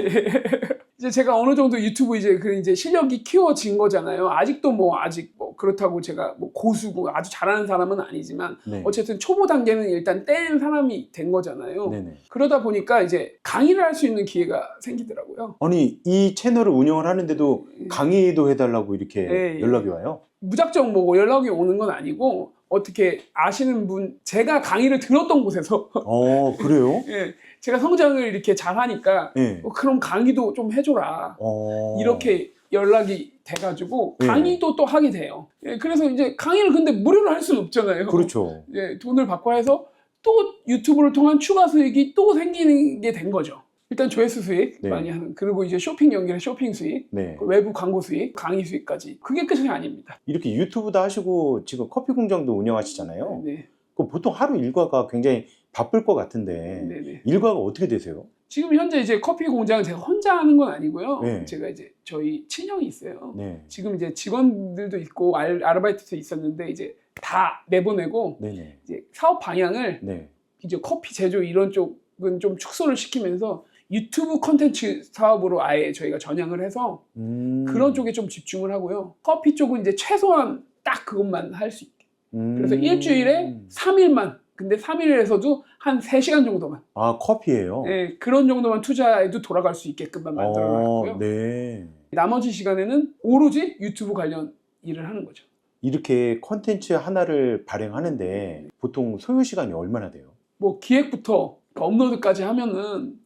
S1: 이제 제가 어느 정도 유튜브 이제 실력이 키워진 거잖아요. 아직도 아직 그렇다고 제가 고수고 아주 잘하는 사람은 아니지만 어쨌든 초보 단계는 일단 뗀 사람이 된 거잖아요.
S2: 네네.
S1: 그러다 보니까 이제 강의를 할 수 있는 기회가 생기더라고요.
S2: 아니 이 채널을 운영을 하는데도 강의도 해달라고 이렇게
S1: 네.
S2: 연락이 와요?
S1: 무작정 연락이 오는 건 아니고 어떻게 아시는 분, 제가 강의를 들었던 곳에서
S2: 그래요?
S1: 예, 제가 성장을 이렇게 잘하니까
S2: 네.
S1: 그럼 강의도 좀 해줘라. 이렇게 연락이 돼가지고
S2: 네.
S1: 강의도 또 하게 돼요. 예, 그래서 이제 강의를 근데 무료로 할 수는 없잖아요.
S2: 그렇죠.
S1: 예, 돈을 받고 해서 또 유튜브를 통한 추가 수익이 또 생기는 게 된 거죠. 일단 조회수 수익
S2: 네.
S1: 많이 하는, 그리고 이제 쇼핑 연결의 쇼핑 수익,
S2: 네.
S1: 외부 광고 수익, 강의 수익까지. 그게 끝이 아닙니다.
S2: 이렇게 유튜브도 하시고 지금 커피 공장도 운영하시잖아요.
S1: 네.
S2: 그 보통 하루 일과가 굉장히 바쁠 것 같은데
S1: 네네.
S2: 일과가 어떻게 되세요?
S1: 지금 현재 이제 커피 공장은 제가 혼자 하는 건 아니고요.
S2: 네.
S1: 제가 이제 저희 친형이 있어요.
S2: 네.
S1: 지금 이제 직원들도 있고 아르바이트도 있었는데 이제 다 내보내고
S2: 네네.
S1: 이제 사업 방향을
S2: 네.
S1: 이제 커피 제조 이런 쪽은 좀 축소를 시키면서 유튜브 콘텐츠 사업으로 아예 저희가 전향을 해서 그런 쪽에 좀 집중을 하고요. 커피 쪽은 이제 최소한 딱 그것만 할 수 있게. 그래서 일주일에 3일만. 근데 3일에서도 한 3시간 정도만.
S2: 아, 커피예요?
S1: 네, 그런 정도만 투자해도 돌아갈 수 있게끔만 만들어놨고요.
S2: 네.
S1: 나머지 시간에는 오로지 유튜브 관련 일을 하는 거죠.
S2: 이렇게 콘텐츠 하나를 발행하는데 보통 소요 시간이 얼마나 돼요?
S1: 뭐 기획부터 업로드까지 하면은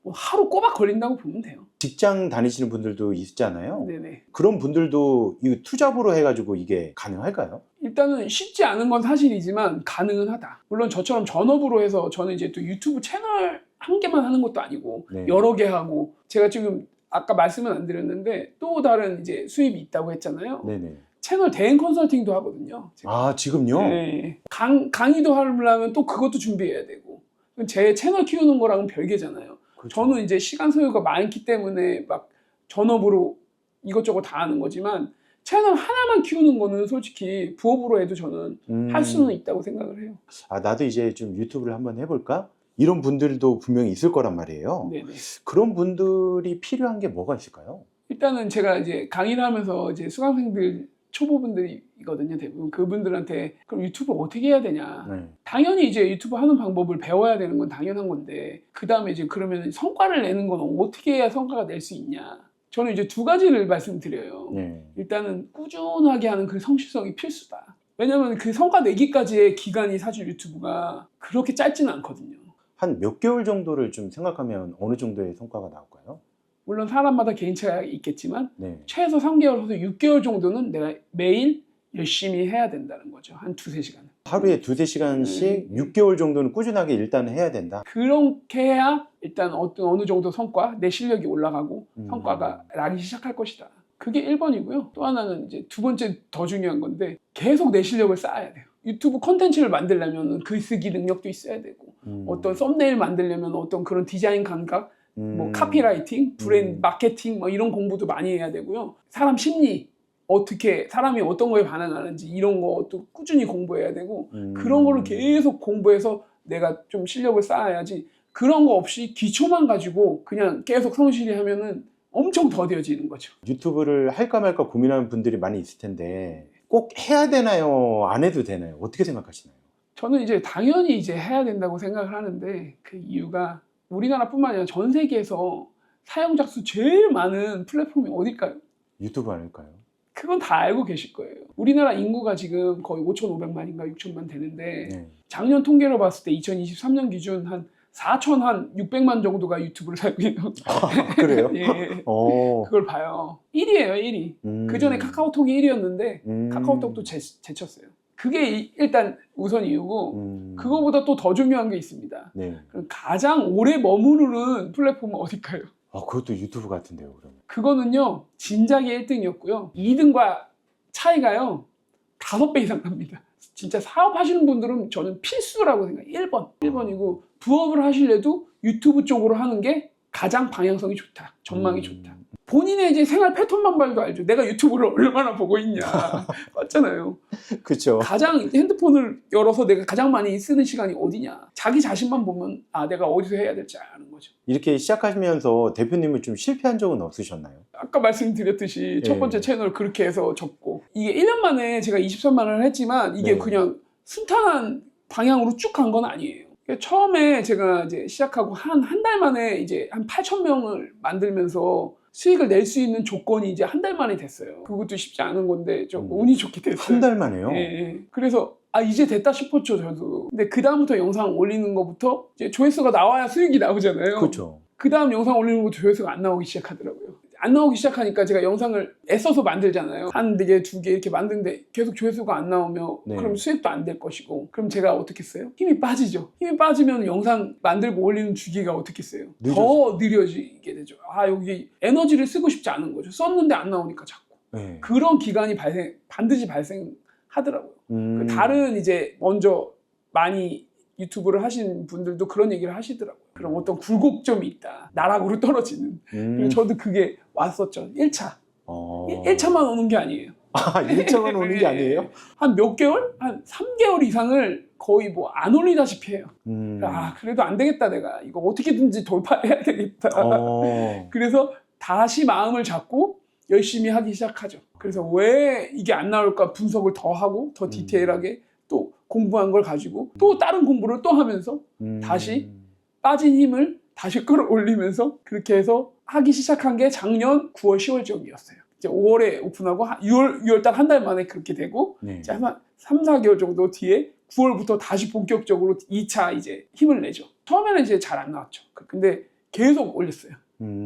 S1: 뭐 하루 꼬박 걸린다고 보면 돼요.
S2: 직장 다니시는 분들도 있잖아요.
S1: 네네.
S2: 그런 분들도 이 투잡으로 해가지고 이게 가능할까요?
S1: 일단은 쉽지 않은 건 사실이지만 가능은 하다. 물론 저처럼 전업으로 해서 저는 이제 또 유튜브 채널 한 개만 하는 것도 아니고
S2: 네.
S1: 여러 개 하고, 제가 지금 아까 말씀은 안 드렸는데 또 다른 이제 수입이 있다고 했잖아요.
S2: 네네.
S1: 채널 대행 컨설팅도 하거든요. 제가.
S2: 아, 지금요?
S1: 네. 강의도 하려면 또 그것도 준비해야 되고, 제 채널 키우는 거랑은 별개잖아요.
S2: 그렇죠.
S1: 저는 이제 시간 소요가 많기 때문에 막 전업으로 이것저것 다 하는 거지만 채널 하나만 키우는 거는 솔직히 부업으로 해도 저는 할 수는 있다고 생각을 해요.
S2: 아, 나도 이제 좀 유튜브를 한번 해볼까? 이런 분들도 분명히 있을 거란 말이에요.
S1: 네네.
S2: 그런 분들이 필요한 게 뭐가 있을까요?
S1: 일단은 제가 이제 강의를 하면서 이제 수강생들 초보분들이거든요, 대부분. 그분들한테 그럼 유튜브를 어떻게 해야 되냐.
S2: 네.
S1: 당연히 이제 유튜브 하는 방법을 배워야 되는 건 당연한 건데, 그 다음에 이제 그러면 성과를 내는 건 어떻게 해야 성과가 낼 수 있냐. 저는 이제 두 가지를 말씀드려요.
S2: 네.
S1: 일단은 꾸준하게 하는 그 성실성이 필수다. 왜냐면 그 성과 내기까지의 기간이 사실 유튜브가 그렇게 짧지는 않거든요.
S2: 한 몇 개월 정도를 좀 생각하면 어느 정도의 성과가 나올까요?
S1: 물론 사람마다 개인차가 있겠지만
S2: 네.
S1: 최소 3개월에서 6개월 정도는 내가 매일 열심히 해야 된다는 거죠. 한 2-3시간.
S2: 하루에 2-3시간씩 6개월 정도는 꾸준하게 일단 해야 된다.
S1: 그렇게 해야 일단 어느 정도 성과, 내 실력이 올라가고 성과가 나기 시작할 것이다. 그게 1번이고요. 또 하나는 이제 두 번째 더 중요한 건데, 계속 내 실력을 쌓아야 돼요. 유튜브 콘텐츠를 만들려면 글쓰기 능력도 있어야 되고, 어떤 썸네일 만들려면 어떤 그런 디자인 감각, 뭐 카피라이팅, 브랜드 마케팅, 뭐 이런 공부도 많이 해야 되고요. 사람 심리, 어떻게 사람이 어떤 거에 반응하는지 이런 것도 꾸준히 공부해야 되고, 그런 거를 계속 공부해서 내가 좀 실력을 쌓아야지, 그런 거 없이 기초만 가지고 그냥 계속 성실히 하면은 엄청 더뎌지는 거죠.
S2: 유튜브를 할까 말까 고민하는 분들이 많이 있을 텐데 꼭 해야 되나요? 안 해도 되나요? 어떻게 생각하시나요?
S1: 저는 이제 당연히 이제 해야 된다고 생각을 하는데, 그 이유가 우리나라뿐만 아니라 전 세계에서 사용자 수 제일 많은 플랫폼이 어딜까요?
S2: 유튜브 아닐까요?
S1: 그건 다 알고 계실 거예요. 우리나라 인구가 지금 거의 5,500만인가 6천만 되는데,
S2: 네.
S1: 작년 통계로 봤을 때 2023년 기준 한 4,600만 정도가 유튜브를 사용해요.
S2: 그래요?
S1: 예,
S2: 어.
S1: 그걸 봐요. 1위예요, 1위. 그 전에 카카오톡이 1위였는데 카카오톡도 제쳤어요. 그게 일단 우선 이유고, 그거보다 또 더 중요한 게 있습니다.
S2: 네.
S1: 그럼 가장 오래 머무르는 플랫폼은 어딜까요?
S2: 아, 그것도 유튜브 같은데요, 그러면.
S1: 그거는요, 진작에 1등이었고요. 2등과 차이가요, 5배 이상 납니다. 진짜 사업하시는 분들은 저는 필수라고 생각해요. 1번이고, 부업을 하시려도 유튜브 쪽으로 하는 게 가장 방향성이 좋다. 전망이 좋다. 본인의 이제 생활 패턴만 봐도 알죠. 내가 유튜브를 얼마나 보고 있냐. 맞잖아요.
S2: 그렇죠.
S1: 가장 핸드폰을 열어서 내가 가장 많이 쓰는 시간이 어디냐. 자기 자신만 보면 내가 어디서 해야 될지 아는 거죠.
S2: 이렇게 시작하시면서 대표님은 좀 실패한 적은 없으셨나요?
S1: 아까 말씀드렸듯이 첫 번째
S2: 예.
S1: 채널 그렇게 해서 접고, 이게 1년 만에 제가 23만 원을 했지만 이게
S2: 네.
S1: 그냥 순탄한 방향으로 쭉 간 건 아니에요. 처음에 제가 이제 시작하고 한 달 만에 이제 한 8,000명을 만들면서 수익을 낼 수 있는 조건이 이제 한 달 만에 됐어요. 그것도 쉽지 않은 건데 좀 운이 좋게 됐어요.
S2: 한 달 만에요?
S1: 예. 그래서 아 이제 됐다 싶었죠 저도. 근데 그 다음부터 영상 올리는 것부터 이제 조회수가 나와야 수익이 나오잖아요.
S2: 그렇죠.
S1: 그 다음 영상 올리는 것도 조회수가 안 나오기 시작하더라고요. 안 나오기 시작하니까 제가 영상을 애써서 만들잖아요. 한 4개, 2개 이렇게 만드는데 계속 조회수가 안 나오면
S2: 네.
S1: 그럼 수익도 안 될 것이고 그럼 제가 어떻게 써요? 힘이 빠지죠. 힘이 빠지면 영상 만들고 올리는 주기가 어떻게 써요? 더 느려지게 되죠. 아 여기 에너지를 쓰고 싶지 않은 거죠. 썼는데 안 나오니까 자꾸.
S2: 네.
S1: 그런 기간이 반드시 발생하더라고요. 다른 이제 먼저 많이 유튜브를 하신 분들도 그런 얘기를 하시더라고요. 그런 어떤 굴곡점이 있다. 나락으로 떨어지는. 그리고 저도 그게 왔었죠. 1차. 1차만 오는 게 아니에요.
S2: 아, 1차만 오는 게 아니에요?
S1: 한 몇 개월? 한 3개월 이상을 거의 뭐 안 올리다시피 해요. 아, 그래도 안 되겠다, 내가. 이거 어떻게든지 돌파해야 되겠다. 그래서 다시 마음을 잡고 열심히 하기 시작하죠. 그래서 왜 이게 안 나올까 분석을 더 하고 더 디테일하게 또 공부한 걸 가지고 또 다른 공부를 또 하면서 다시 빠진 힘을 다시 끌어올리면서 그렇게 해서 하기 시작한 게 작년 9월, 10월 정도였어요. 이제 5월에 오픈하고 6월달 한 달 만에 그렇게 되고
S2: 네.
S1: 이제 한 3, 4개월 정도 뒤에 9월부터 다시 본격적으로 2차 이제 힘을 내죠. 처음에는 이제 잘 안 나왔죠. 근데 계속 올렸어요.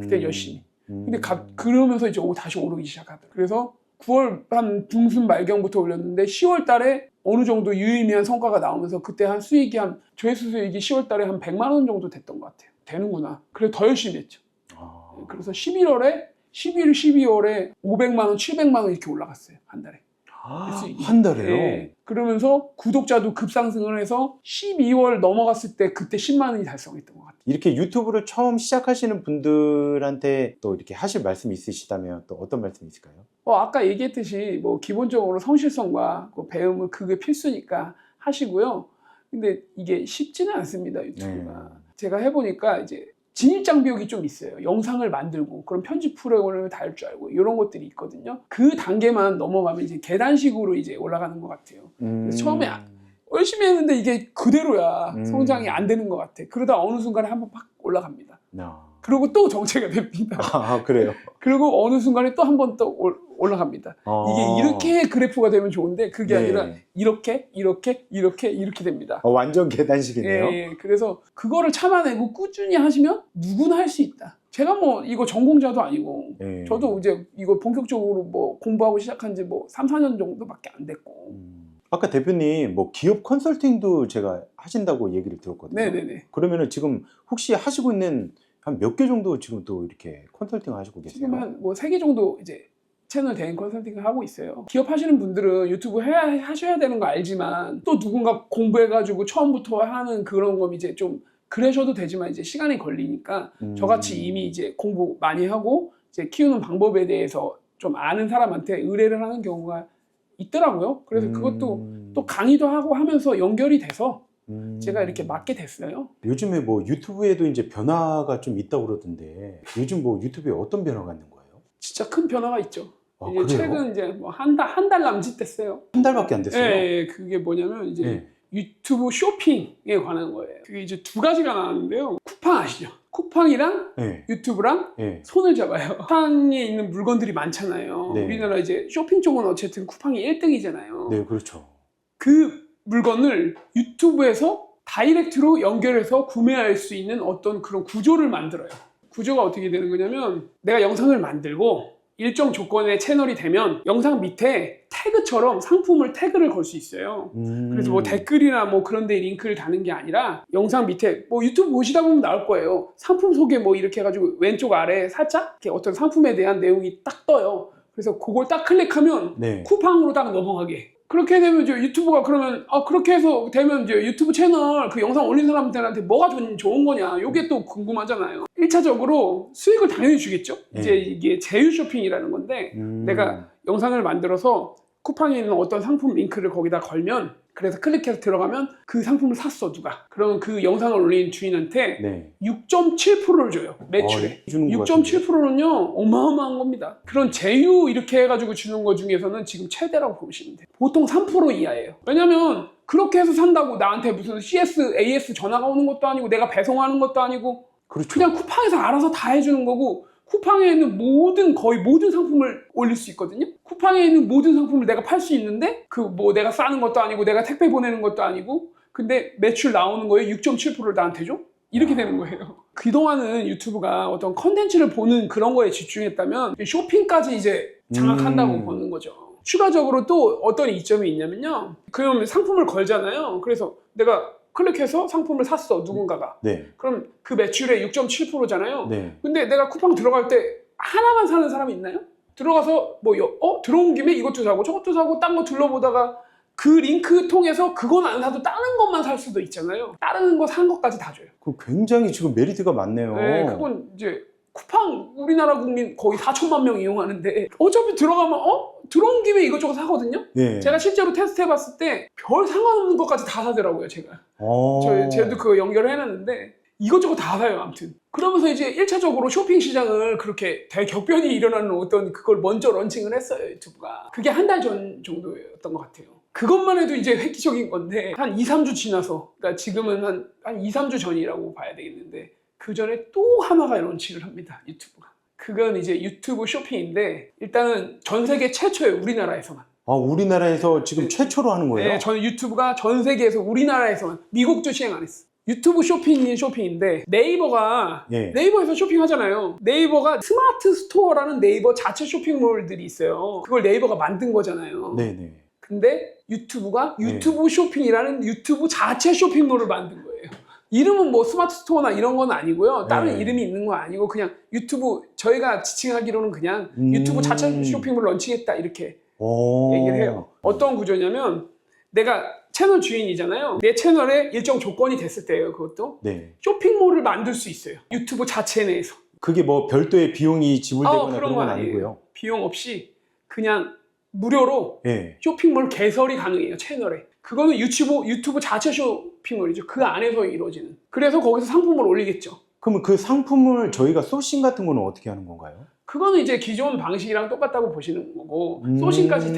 S1: 그때 열심히. 근데 그러면서 이제 다시 오르기 시작하더라고요. 그래서 9월 한 중순 말경부터 올렸는데 10월 달에 어느 정도 유의미한 성과가 나오면서 그때 한 수익이 조회수 수익이 10월 달에 한 100만 원 정도 됐던 것 같아요. 되는구나. 그래서 더 열심히 했죠. 그래서 11월, 12월에 500만 원, 700만 원 이렇게 올라갔어요. 한 달에.
S2: 한 달에요?
S1: 네. 그러면서 구독자도 급상승을 해서 12월 넘어갔을 때 그때 10만 원이 달성했던 것 같아요.
S2: 이렇게 유튜브를 처음 시작하시는 분들한테 또 이렇게 하실 말씀이 있으시다면 또 어떤 말씀이 있을까요?
S1: 아까 얘기했듯이 뭐 기본적으로 성실성과 배움은 그게 필수니까 하시고요. 근데 이게 쉽지는 않습니다, 유튜브가. 제가 해보니까 이제 진입장벽이 좀 있어요. 영상을 만들고 그런 편집 프로그램을 다 할 줄 알고 이런 것들이 있거든요. 그 단계만 넘어가면 이제 계단식으로 이제 올라가는 것 같아요. 그래서 처음에 열심히 했는데 이게 그대로야. 성장이 안 되는 것 같아. 그러다 어느 순간에 한번 팍 올라갑니다. 그리고 또 정체가 됩니다.
S2: 아, 그래요?
S1: 그리고 어느 순간에 또 한 번 또 올라갑니다. 이게 이렇게 그래프가 되면 좋은데 그게 아니라 이렇게 됩니다.
S2: 완전 계단식이네요.
S1: 예, 그래서 그거를 참아내고 꾸준히 하시면 누구나 할 수 있다. 제가 뭐 이거 전공자도 아니고 저도 이제 이거 본격적으로 뭐 공부하고 시작한 지 뭐 3, 4년 정도밖에 안 됐고
S2: 아까 대표님 뭐 기업 컨설팅도 제가 하신다고 얘기를 들었거든요.
S1: 네네네.
S2: 그러면은 지금 혹시 하시고 있는 한 몇 개 정도 지금 또 이렇게 컨설팅 하시고 계세요?
S1: 지금 한 뭐 3개 정도 이제 채널 대행 컨설팅을 하고 있어요. 기업 하시는 분들은 유튜브 하셔야 되는 거 알지만 또 누군가 공부해가지고 처음부터 하는 그런 건 이제 좀 그러셔도 되지만 이제 시간이 걸리니까 저같이 이미 이제 공부 많이 하고 이제 키우는 방법에 대해서 좀 아는 사람한테 의뢰를 하는 경우가 있더라고요. 그래서 그것도 또 강의도 하고 하면서 연결이 돼서 제가 이렇게 맡게 됐어요.
S2: 요즘에 뭐 유튜브에도 이제 변화가 좀 있다고 그러던데 요즘 뭐 유튜브에 어떤 변화가 있는 거예요?
S1: 진짜 큰 변화가 있죠. 이제
S2: 그래요?
S1: 최근 이제 뭐 한 달 남짓 됐어요.
S2: 한 달밖에 안 됐어요?
S1: 네, 그게 뭐냐면 이제 유튜브 쇼핑에 관한 거예요. 그게 이제 2가지가 나왔는데요. 쿠팡 아시죠? 쿠팡이랑 유튜브랑 손을 잡아요. 쿠팡에 있는 물건들이 많잖아요. 우리나라 이제 쇼핑 쪽은 어쨌든 쿠팡이 1등이잖아요.
S2: 네, 그렇죠.
S1: 그 물건을 유튜브에서 다이렉트로 연결해서 구매할 수 있는 어떤 그런 구조를 만들어요. 구조가 어떻게 되는 거냐면 내가 영상을 만들고 일정 조건의 채널이 되면 영상 밑에 태그처럼 상품을 태그를 걸 수 있어요. 그래서 뭐 댓글이나 뭐 그런 데 링크를 다는 게 아니라 영상 밑에 뭐 유튜브 보시다 보면 나올 거예요. 상품 소개 뭐 이렇게 해가지고 왼쪽 아래에 살짝 이렇게 어떤 상품에 대한 내용이 딱 떠요. 그래서 그걸 딱 클릭하면 쿠팡으로 딱 넘어가게. 그렇게 되면 이제 유튜브가 그러면 그렇게 해서 되면 이제 유튜브 채널 그 영상 올린 사람들한테 뭐가 좋은 거냐 이게 또 궁금하잖아요. 1차적으로 수익을 당연히 주겠죠. 이제 이게 제휴 쇼핑이라는 건데 내가 영상을 만들어서 쿠팡에 있는 어떤 상품 링크를 거기다 걸면 그래서 클릭해서 들어가면 그 상품을 샀어 누가. 그러면 그 영상을 올린 주인한테 6.7%를 줘요. 매출에. 6.7%는요 어마어마한 겁니다. 그런 제휴 이렇게 해가지고 주는 거 중에서는 지금 최대라고 보시면 돼요. 보통 3% 이하예요. 왜냐면 그렇게 해서 산다고 나한테 무슨 CS, AS 전화가 오는 것도 아니고 내가 배송하는 것도 아니고 그냥 쿠팡에서 알아서 다 해주는 거고 쿠팡에 있는 거의 모든 상품을 올릴 수 있거든요. 쿠팡에 있는 모든 상품을 내가 팔 수 있는데 그 뭐 내가 싸는 것도 아니고 내가 택배 보내는 것도 아니고 근데 매출 나오는 거에 6.7%를 나한테 줘? 이렇게 되는 거예요. 그동안은 유튜브가 어떤 컨텐츠를 보는 그런 거에 집중했다면 쇼핑까지 이제 장악한다고 보는 거죠. 추가적으로 또 어떤 이점이 있냐면요. 그러면 상품을 걸잖아요. 그래서 내가 클릭해서 상품을 샀어, 누군가가.
S2: 네.
S1: 그럼 그 매출의 6.7%잖아요.
S2: 네.
S1: 근데 내가 쿠팡 들어갈 때 하나만 사는 사람이 있나요? 들어가서 뭐 들어온 김에 이것도 사고 저것도 사고 딴 거 둘러보다가 그 링크 통해서 그건 안 사도 다른 것만 살 수도 있잖아요. 다른 거 산 것까지 다 줘요.
S2: 그 굉장히 지금 메리트가 많네요.
S1: 네, 그건 이제 쿠팡 우리나라 국민 거의 4천만 명 이용하는데 어차피 들어가면 들어온 김에 이것저것 사거든요.
S2: 네.
S1: 제가 실제로 테스트해봤을 때 별 상관없는 것까지 다 사더라고요, 제가. 저도 그거 연결을 해놨는데 이것저것 다 사요, 아무튼. 그러면서 이제 1차적으로 쇼핑 시장을 그렇게 대격변이 일어나는 어떤 그걸 먼저 런칭을 했어요, 유튜브가. 그게 한 달 전 정도였던 것 같아요. 그것만 해도 이제 획기적인 건데 한 2, 3주 지나서 그러니까 지금은 한 2, 3주 전이라고 봐야 되겠는데 그 전에 또 하나가 런칭을 합니다, 유튜브가. 그건 이제 유튜브 쇼핑인데 일단은 전 세계 최초예요, 우리나라에서만.
S2: 우리나라에서 지금 최초로 하는 거예요?
S1: 네, 저는 유튜브가 전 세계에서 우리나라에서만, 미국도 시행 안 했어. 유튜브 쇼핑이 쇼핑인데 네이버가 네이버에서 쇼핑하잖아요. 네이버가 스마트 스토어라는 네이버 자체 쇼핑몰들이 있어요. 그걸 네이버가 만든 거잖아요.
S2: 네네.
S1: 근데 유튜브가 유튜브 쇼핑이라는 유튜브 자체 쇼핑몰을 만든 거예요. 이름은 뭐 스마트 스토어나 이런 건 아니고요. 다른 이름이 있는 건 아니고 그냥 유튜브, 저희가 지칭하기로는 그냥 유튜브 자체 쇼핑몰을 런칭했다 이렇게 얘기를 해요. 어떤 구조냐면 내가 채널 주인이잖아요. 내 채널에 일정 조건이 됐을 때예요. 그것도 쇼핑몰을 만들 수 있어요, 유튜브 자체 내에서.
S2: 그게 뭐 별도의 비용이 지불되거나 그런 건 아니고요?
S1: 비용 없이 그냥 무료로 쇼핑몰 개설이 가능해요, 채널에. 그거는 유튜브 자체 쇼핑몰이죠. 그 안에서 이루어지는. 그래서 거기서 상품을 올리겠죠.
S2: 그러면 그 상품을 저희가 소싱 같은 거는 어떻게 하는 건가요?
S1: 그거는 이제 기존 방식이랑 똑같다고 보시는 거고 소싱까지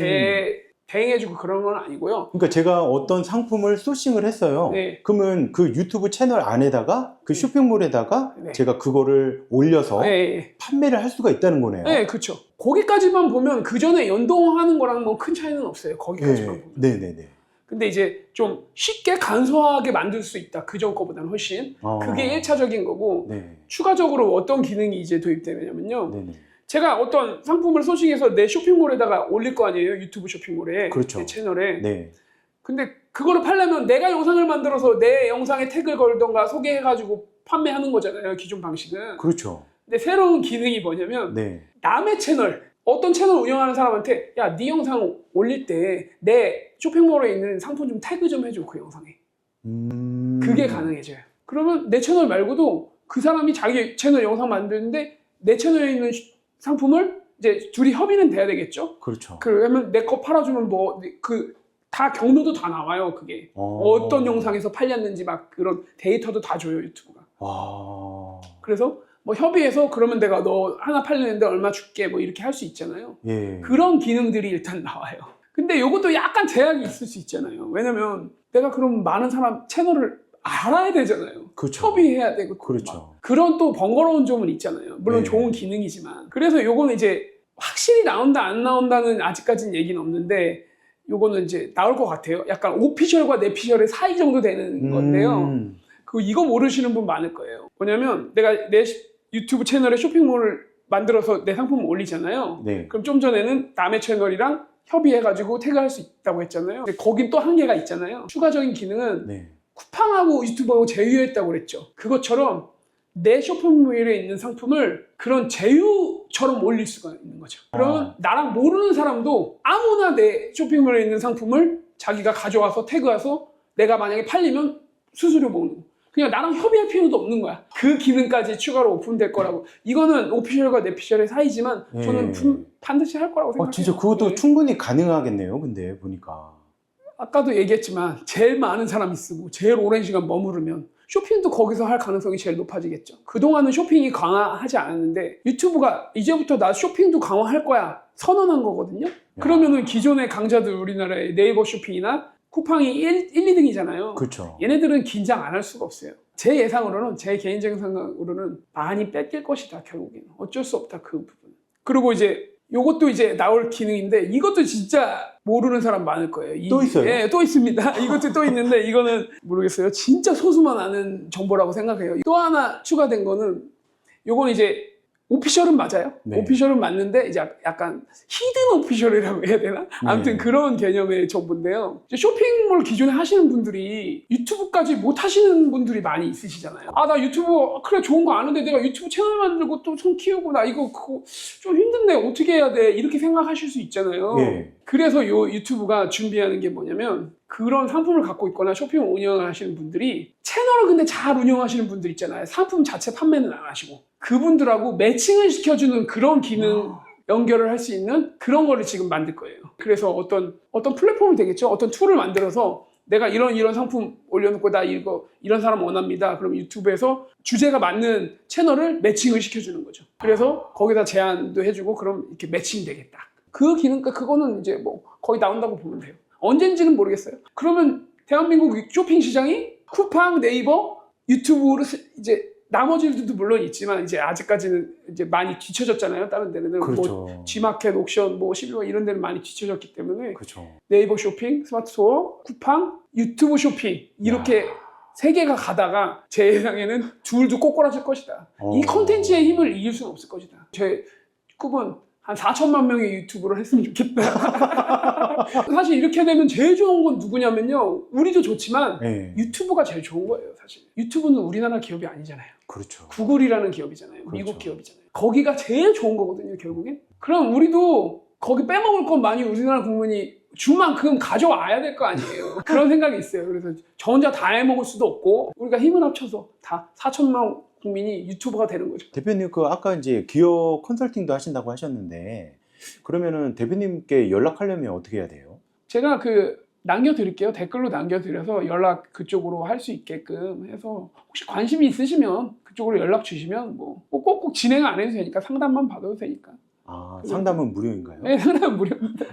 S1: 대행해주고 그런 건 아니고요.
S2: 그러니까 제가 어떤 상품을 소싱을 했어요. 그러면 그 유튜브 채널 안에다가 그 쇼핑몰에다가 제가 그거를 올려서 판매를 할 수가 있다는 거네요.
S1: 네, 그렇죠. 거기까지만 보면 그 전에 연동하는 거랑 뭐 큰 차이는 없어요, 거기까지만 보면.
S2: 네네네.
S1: 근데 이제 좀 쉽게 간소하게 만들 수 있다, 그전 거보다는 훨씬. 그게 1차적인 거고 추가적으로 어떤 기능이 이제 도입되냐면요. 제가 어떤 상품을 소싱해서 내 쇼핑몰에다가 올릴 거 아니에요, 유튜브 쇼핑몰에.
S2: 그렇죠.
S1: 내 채널에. 근데 그거를 팔려면 내가 영상을 만들어서 내 영상에 태그를 걸던가 소개해가지고 판매하는 거잖아요, 기존 방식은.
S2: 그렇죠.
S1: 근데 새로운 기능이 뭐냐면 남의 채널, 어떤 채널 운영하는 사람한테 야, 네 영상 올릴 때 내 쇼핑몰에 있는 상품 좀 태그 좀 해줘, 그 영상에. 그게 가능해져요. 그러면 내 채널 말고도 그 사람이 자기 채널 영상 만드는데 내 채널에 있는 상품을 이제 둘이 협의는 돼야 되겠죠.
S2: 그렇죠.
S1: 그러면 내 거 팔아주면 뭐 다 경로도 다 나와요. 그게 어떤 영상에서 팔렸는지 막 그런 데이터도 다 줘요, 유튜브가. 그래서 뭐 협의해서 그러면 내가 너 하나 팔리는데 얼마 줄게 뭐 이렇게 할 수 있잖아요. 그런 기능들이 일단 나와요. 근데 이것도 약간 제약이 있을 수 있잖아요. 왜냐면 내가 그럼 많은 사람 채널을 알아야 되잖아요.
S2: 그렇죠.
S1: 협의해야 되고.
S2: 그렇죠.
S1: 그런 또 번거로운 점은 있잖아요. 물론 좋은 기능이지만. 그래서 요거는 이제 확실히 나온다 안 나온다는 아직까지는 얘기는 없는데 요거는 이제 나올 것 같아요. 약간 오피셜과 내피셜의 사이 정도 되는 건데요. 이거 모르시는 분 많을 거예요. 뭐냐면 내가 내 유튜브 채널에 쇼핑몰을 만들어서 내 상품을 올리잖아요. 그럼 좀 전에는 남의 채널이랑 협의해가지고 태그할 수 있다고 했잖아요. 근데 거긴 또 한계가 있잖아요. 추가적인 기능은 쿠팡하고 유튜브하고 제휴했다고 그랬죠. 그것처럼 내 쇼핑몰에 있는 상품을 그런 제휴처럼 올릴 수가 있는 거죠. 그러면 나랑 모르는 사람도 아무나 내 쇼핑몰에 있는 상품을 자기가 가져와서 태그해서 내가 만약에 팔리면 수수료 먹는 거. 그냥 나랑 협의할 필요도 없는 거야. 그 기능까지 추가로 오픈될 거라고. 이거는 오피셜과 내피셜의 사이지만 저는 반드시 할 거라고 생각해요.
S2: 진짜 그것도 충분히 가능하겠네요. 근데 보니까.
S1: 아까도 얘기했지만 제일 많은 사람이 쓰고 제일 오랜 시간 머무르면 쇼핑도 거기서 할 가능성이 제일 높아지겠죠. 그동안은 쇼핑이 강화하지 않았는데 유튜브가 이제부터 나 쇼핑도 강화할 거야 선언한 거거든요. 그러면은 기존의 강자들 우리나라의 네이버 쇼핑이나 쿠팡이 1, 2등이잖아요.
S2: 그렇죠.
S1: 얘네들은 긴장 안 할 수가 없어요. 제 예상으로는, 제 개인적인 생각으로는 많이 뺏길 것이다, 결국에는. 어쩔 수 없다, 그 부분. 그리고 이제 요것도 이제 나올 기능인데 이것도 진짜 모르는 사람 많을 거예요.
S2: 또 있어요?
S1: 예, 또 있습니다. 이것도 또 있는데 이거는 모르겠어요. 진짜 소수만 아는 정보라고 생각해요. 또 하나 추가된 거는 요건 이제 오피셜은 맞아요.
S2: 네.
S1: 오피셜은 맞는데 이제 약간 히든 오피셜이라고 해야 되나? 아무튼
S2: 네.
S1: 그런 개념의 정보인데요. 이제 쇼핑몰 기존에 하시는 분들이 유튜브까지 못 하시는 분들이 많이 있으시잖아요. 아, 나 유튜브 그래 좋은 거 아는데 내가 유튜브 채널 만들고 또 손 키우고 나 이거 그거 좀 힘든데 어떻게 해야 돼? 이렇게 생각하실 수 있잖아요.
S2: 네.
S1: 그래서 요 유튜브가 준비하는 게 뭐냐면 그런 상품을 갖고 있거나 쇼핑 운영을 하시는 분들이 채널을 근데 잘 운영하시는 분들 있잖아요. 상품 자체 판매는 안 하시고 그분들하고 매칭을 시켜주는 그런 기능 연결을 할 수 있는 그런 거를 지금 만들 거예요. 그래서 어떤 플랫폼이 되겠죠. 어떤 툴을 만들어서 내가 이런 상품 올려놓고 나 이런 사람 원합니다. 그럼 유튜브에서 주제가 맞는 채널을 매칭을 시켜주는 거죠. 그래서 거기다 제안도 해주고 그럼 이렇게 매칭 되겠다. 그 기능, 그거는 이제 뭐 거의 나온다고 보면 돼요. 언젠지는 모르겠어요. 그러면 대한민국 쇼핑 시장이 쿠팡, 네이버, 유튜브로 이제 나머지들도 물론 있지만 이제 아직까지는 이제 많이 뒤쳐졌잖아요. 다른 데는
S2: 그렇죠.
S1: 뭐 G마켓, 옥션, 뭐 11월 이런 데는 많이 뒤쳐졌기 때문에
S2: 그렇죠.
S1: 네이버 쇼핑, 스마트 스토어, 쿠팡, 유튜브 쇼핑 이렇게 세 개가 가다가 제 예상에는 둘도 꼬꾸라질 것이다. 이 컨텐츠의 힘을 이길 수는 없을 것이다. 제 꿈은 한 4천만 명의 유튜브를 했으면 좋겠다. 사실 이렇게 되면 제일 좋은 건 누구냐면요. 우리도 좋지만
S2: 네.
S1: 유튜브가 제일 좋은 거예요. 사실 유튜브는 우리나라 기업이 아니잖아요.
S2: 그렇죠.
S1: 구글이라는 기업이잖아요.
S2: 그렇죠.
S1: 미국 기업이잖아요. 거기가 제일 좋은 거거든요. 결국엔. 그럼 우리도 거기 빼먹을 건 많이 우리나라 국민이 줄 만큼 가져와야 될 거 아니에요. 그런 생각이 있어요. 그래서 저 혼자 다 해먹을 수도 없고 우리가 힘을 합쳐서 다 4천만 국민이 유튜버가 되는 거죠.
S2: 대표님 아까 이제 기업 컨설팅도 하신다고 하셨는데 그러면은 대표님께 연락하려면 어떻게 해야 돼요?
S1: 제가 남겨드릴게요. 댓글로 남겨드려서 연락 그쪽으로 할 수 있게끔 해서 혹시 관심이 있으시면 그쪽으로 연락 주시면 뭐 꼭꼭 진행 안 해도 되니까 상담만 받아도 되니까.
S2: 아, 상담은 무료인가요?
S1: 네, 상담은 무료입니다.